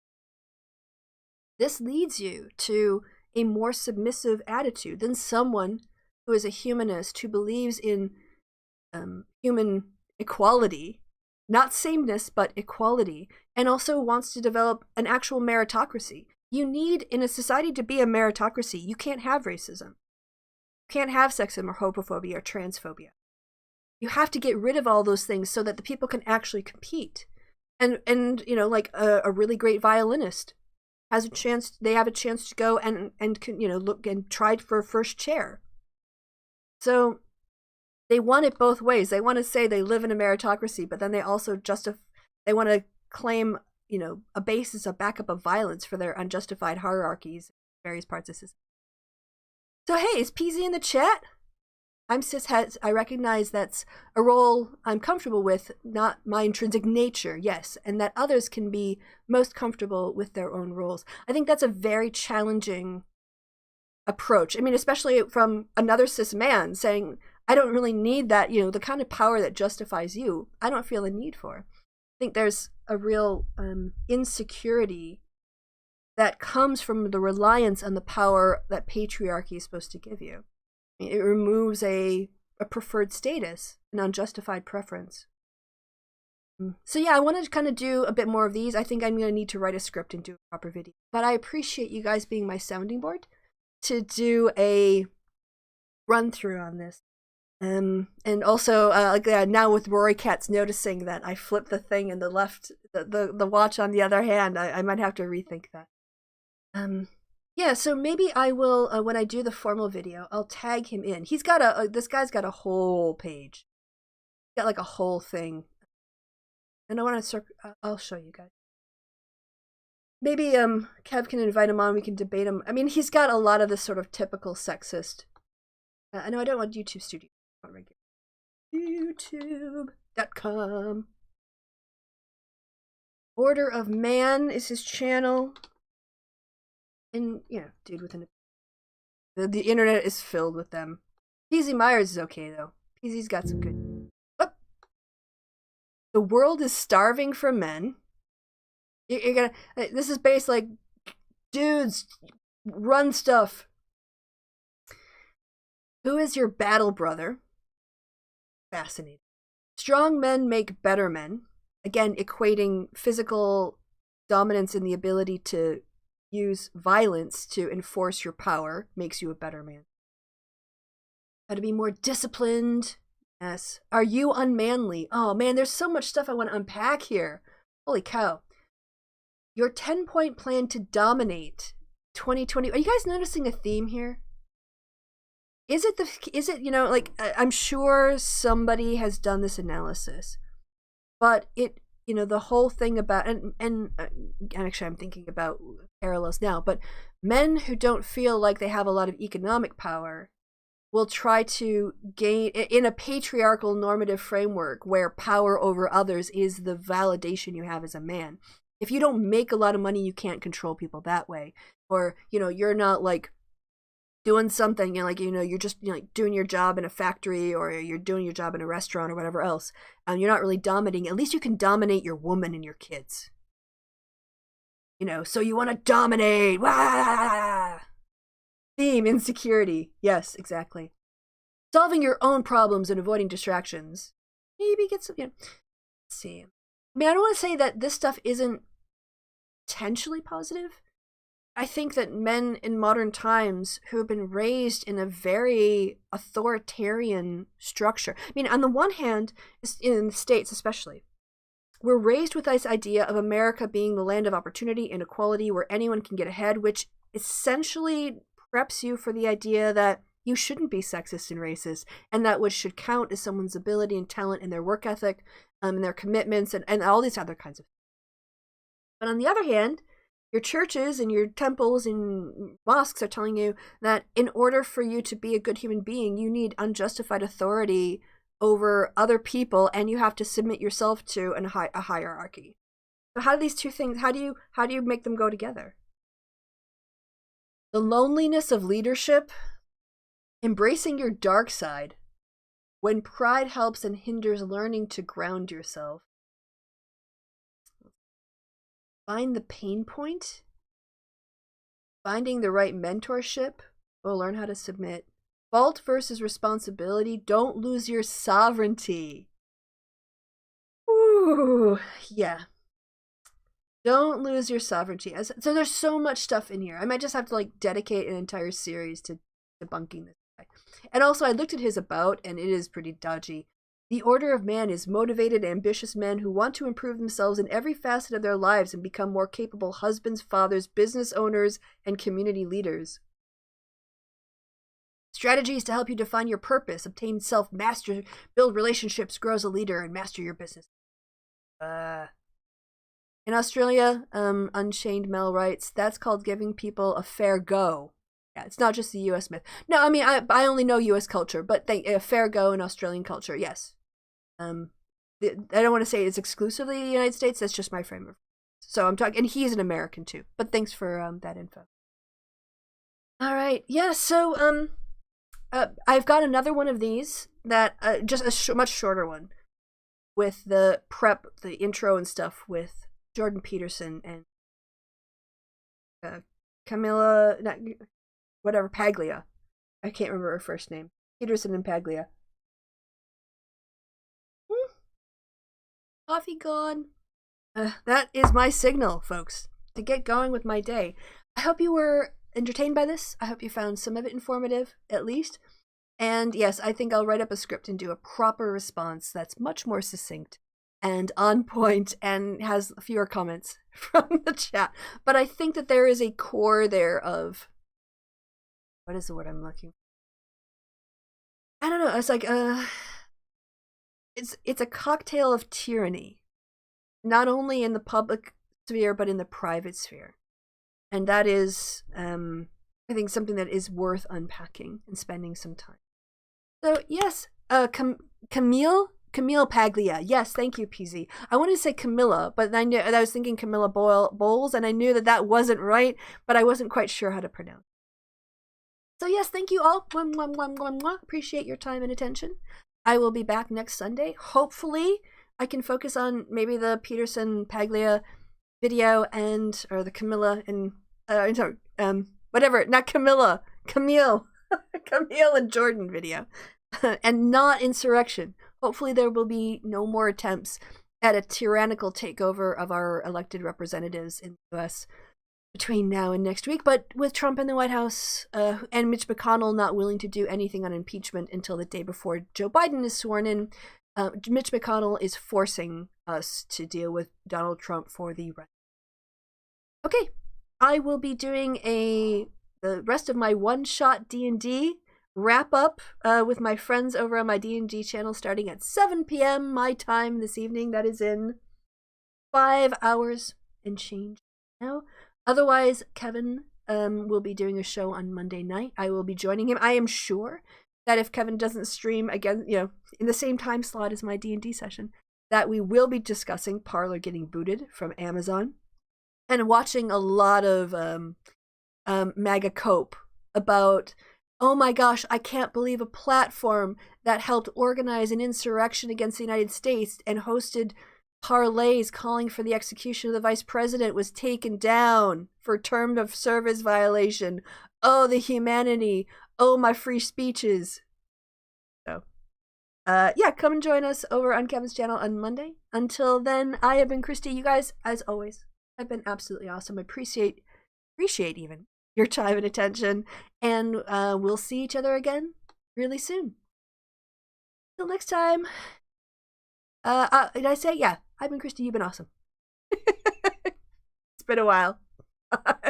This leads you to a more submissive attitude than someone who is a humanist, who believes in human equality, not sameness, but equality, and also wants to develop an actual meritocracy. You need, in a society, to be a meritocracy. You can't have racism. You can't have sexism or homophobia or transphobia. You have to get rid of all those things so that the people can actually compete. And like a really great violinist has a chance, they have a chance to go and look and try for a first chair. So they want it both ways. They want to say they live in a meritocracy, but then they also they want to claim, a basis, a backup of violence for their unjustified hierarchies in various parts of society. So hey, is PZ in the chat? I'm cishet. I recognize that's a role I'm comfortable with, not my intrinsic nature, yes, and that others can be most comfortable with their own roles. I think that's a very challenging approach. I mean, especially from another cis man saying, I don't really need that, the kind of power that justifies you, I don't feel a need for. I think there's a real insecurity that comes from the reliance on the power that patriarchy is supposed to give you. It removes a a preferred status, an unjustified preference. So yeah, I want to kind of do a bit more of these. I think I'm going to need to write a script and do a proper video. But I appreciate you guys being my sounding board to do a run through on this. And also, now with Rory Katz noticing that I flipped the thing and the watch on the other hand, I might have to rethink that. Yeah, so maybe I will, when I do the formal video, I'll tag him in. He's got this guy's got a whole page. He's got like a whole thing. And I want to I'll show you guys. Maybe, Kev can invite him on, we can debate him. I mean, he's got a lot of this sort of typical sexist. I know I don't want YouTube Studio. YouTube.com. Order of Man is his channel. And, dude with an... The internet is filled with them. PZ Myers is okay, though. PZ's got some good... Oh! The world is starving for men. You're gonna... This is based like... Dudes, run stuff. Who is your battle brother? Fascinating. Strong men make better men. Again, equating physical dominance and the ability to use violence to enforce your power makes you a better man. How to be more disciplined. Yes. Are you unmanly? Oh man, there's so much stuff I want to unpack here. Holy cow. Your 10-point plan to dominate 2020. Are you guys noticing a theme here? Is it, like, I'm sure somebody has done this analysis, but it, the whole thing about, and actually I'm thinking about parallels now, but men who don't feel like they have a lot of economic power will try to gain, in a patriarchal normative framework where power over others is the validation you have as a man. If you don't make a lot of money, you can't control people that way. Or, you're not like, doing something, you're just like doing your job in a factory, or you're doing your job in a restaurant or whatever else, and you're not really dominating. At least you can dominate your woman and your kids. So you want to dominate. Wah! Theme, insecurity. Yes, exactly. Solving your own problems and avoiding distractions. Maybe get some, let's see. I mean, I don't want to say that this stuff isn't potentially positive. I think that men in modern times who have been raised in a very authoritarian structure. I mean, on the one hand, in the States especially, we're raised with this idea of America being the land of opportunity and equality where anyone can get ahead, which essentially preps you for the idea that you shouldn't be sexist and racist, and that what should count is someone's ability and talent and their work ethic, and their commitments, and all these other kinds of things. But on the other hand, your churches and your temples and mosques are telling you that in order for you to be a good human being, you need unjustified authority over other people, and you have to submit yourself to a hierarchy. So how do these two things, how do you make them go together? The loneliness of leadership, embracing your dark side, when pride helps and hinders learning to ground yourself. Find the pain point. Finding the right mentorship. We'll learn how to submit. Fault versus responsibility. Don't lose your sovereignty. Ooh, yeah. Don't lose your sovereignty. So there's so much stuff in here. I might just have to dedicate an entire series to debunking this guy. And also I looked at his about, and it is pretty dodgy. The order of man is motivated, ambitious men who want to improve themselves in every facet of their lives and become more capable husbands, fathers, business owners, and community leaders. Strategies to help you define your purpose, obtain self-mastery, build relationships, grow as a leader, and master your business. In Australia, Unchained Mel writes, that's called giving people a fair go. Yeah, it's not just the U.S. myth. No, I mean, I only know U.S. culture, but a fair go in Australian culture, yes. I don't want to say it's exclusively the United States. That's just my frame of. So I'm talking, and he's an American too. But thanks for that info. All right, yeah. So I've got another one of these that just a much shorter one, with the prep, the intro and stuff with Jordan Peterson and Camilla, whatever, Paglia. I can't remember her first name. Peterson and Paglia. Coffee gone. That is my signal, folks, to get going with my day. I hope you were entertained by this. I hope you found some of it informative, at least. And yes, I think I'll write up a script and do a proper response that's much more succinct and on point and has fewer comments from the chat. But I think that there is a core there of, what is the word I'm looking for? I don't know. It's like it's a cocktail of tyranny, not only in the public sphere but in the private sphere, and that is, I think, something that is worth unpacking and spending some time. So yes, Camille Paglia. Yes, thank you, PZ. I wanted to say Camilla, but I was thinking Camilla Bowles, and I knew that wasn't right, but I wasn't quite sure how to pronounce. So yes, thank you all. Appreciate your time and attention. I will be back next Sunday. Hopefully, I can focus on maybe the Peterson Paglia video or the Camilla and whatever, not Camilla, Camille and Jordan video, and not insurrection. Hopefully there will be no more attempts at a tyrannical takeover of our elected representatives in the U.S. between now and next week. But with Trump in the White House and Mitch McConnell not willing to do anything on impeachment until the day before Joe Biden is sworn in, Mitch McConnell is forcing us to deal with Donald Trump for the rest. Okay, I will be doing the rest of my one-shot D&D wrap up with my friends over on my D&D channel starting at 7 p.m. my time this evening. That is in 5 hours and change now. Otherwise, Kevin will be doing a show on Monday night. I will be joining him. I am sure that if Kevin doesn't stream again, in the same time slot as my D&D session, that we will be discussing Parler getting booted from Amazon and watching a lot of MAGA cope about, oh my gosh, I can't believe a platform that helped organize an insurrection against the United States and hosted parlays calling for the execution of the vice president was taken down for term of service violation. Oh, the humanity. Oh, my free speeches. So, yeah, come and join us over on Kevin's channel on Monday. Until then, I have been Christy. You guys, as always, have been absolutely awesome. I appreciate even your time and attention, and we'll see each other again really soon. Till next time. Did I say? Yeah, I've been Christy. You've been awesome. It's been a while. Bye.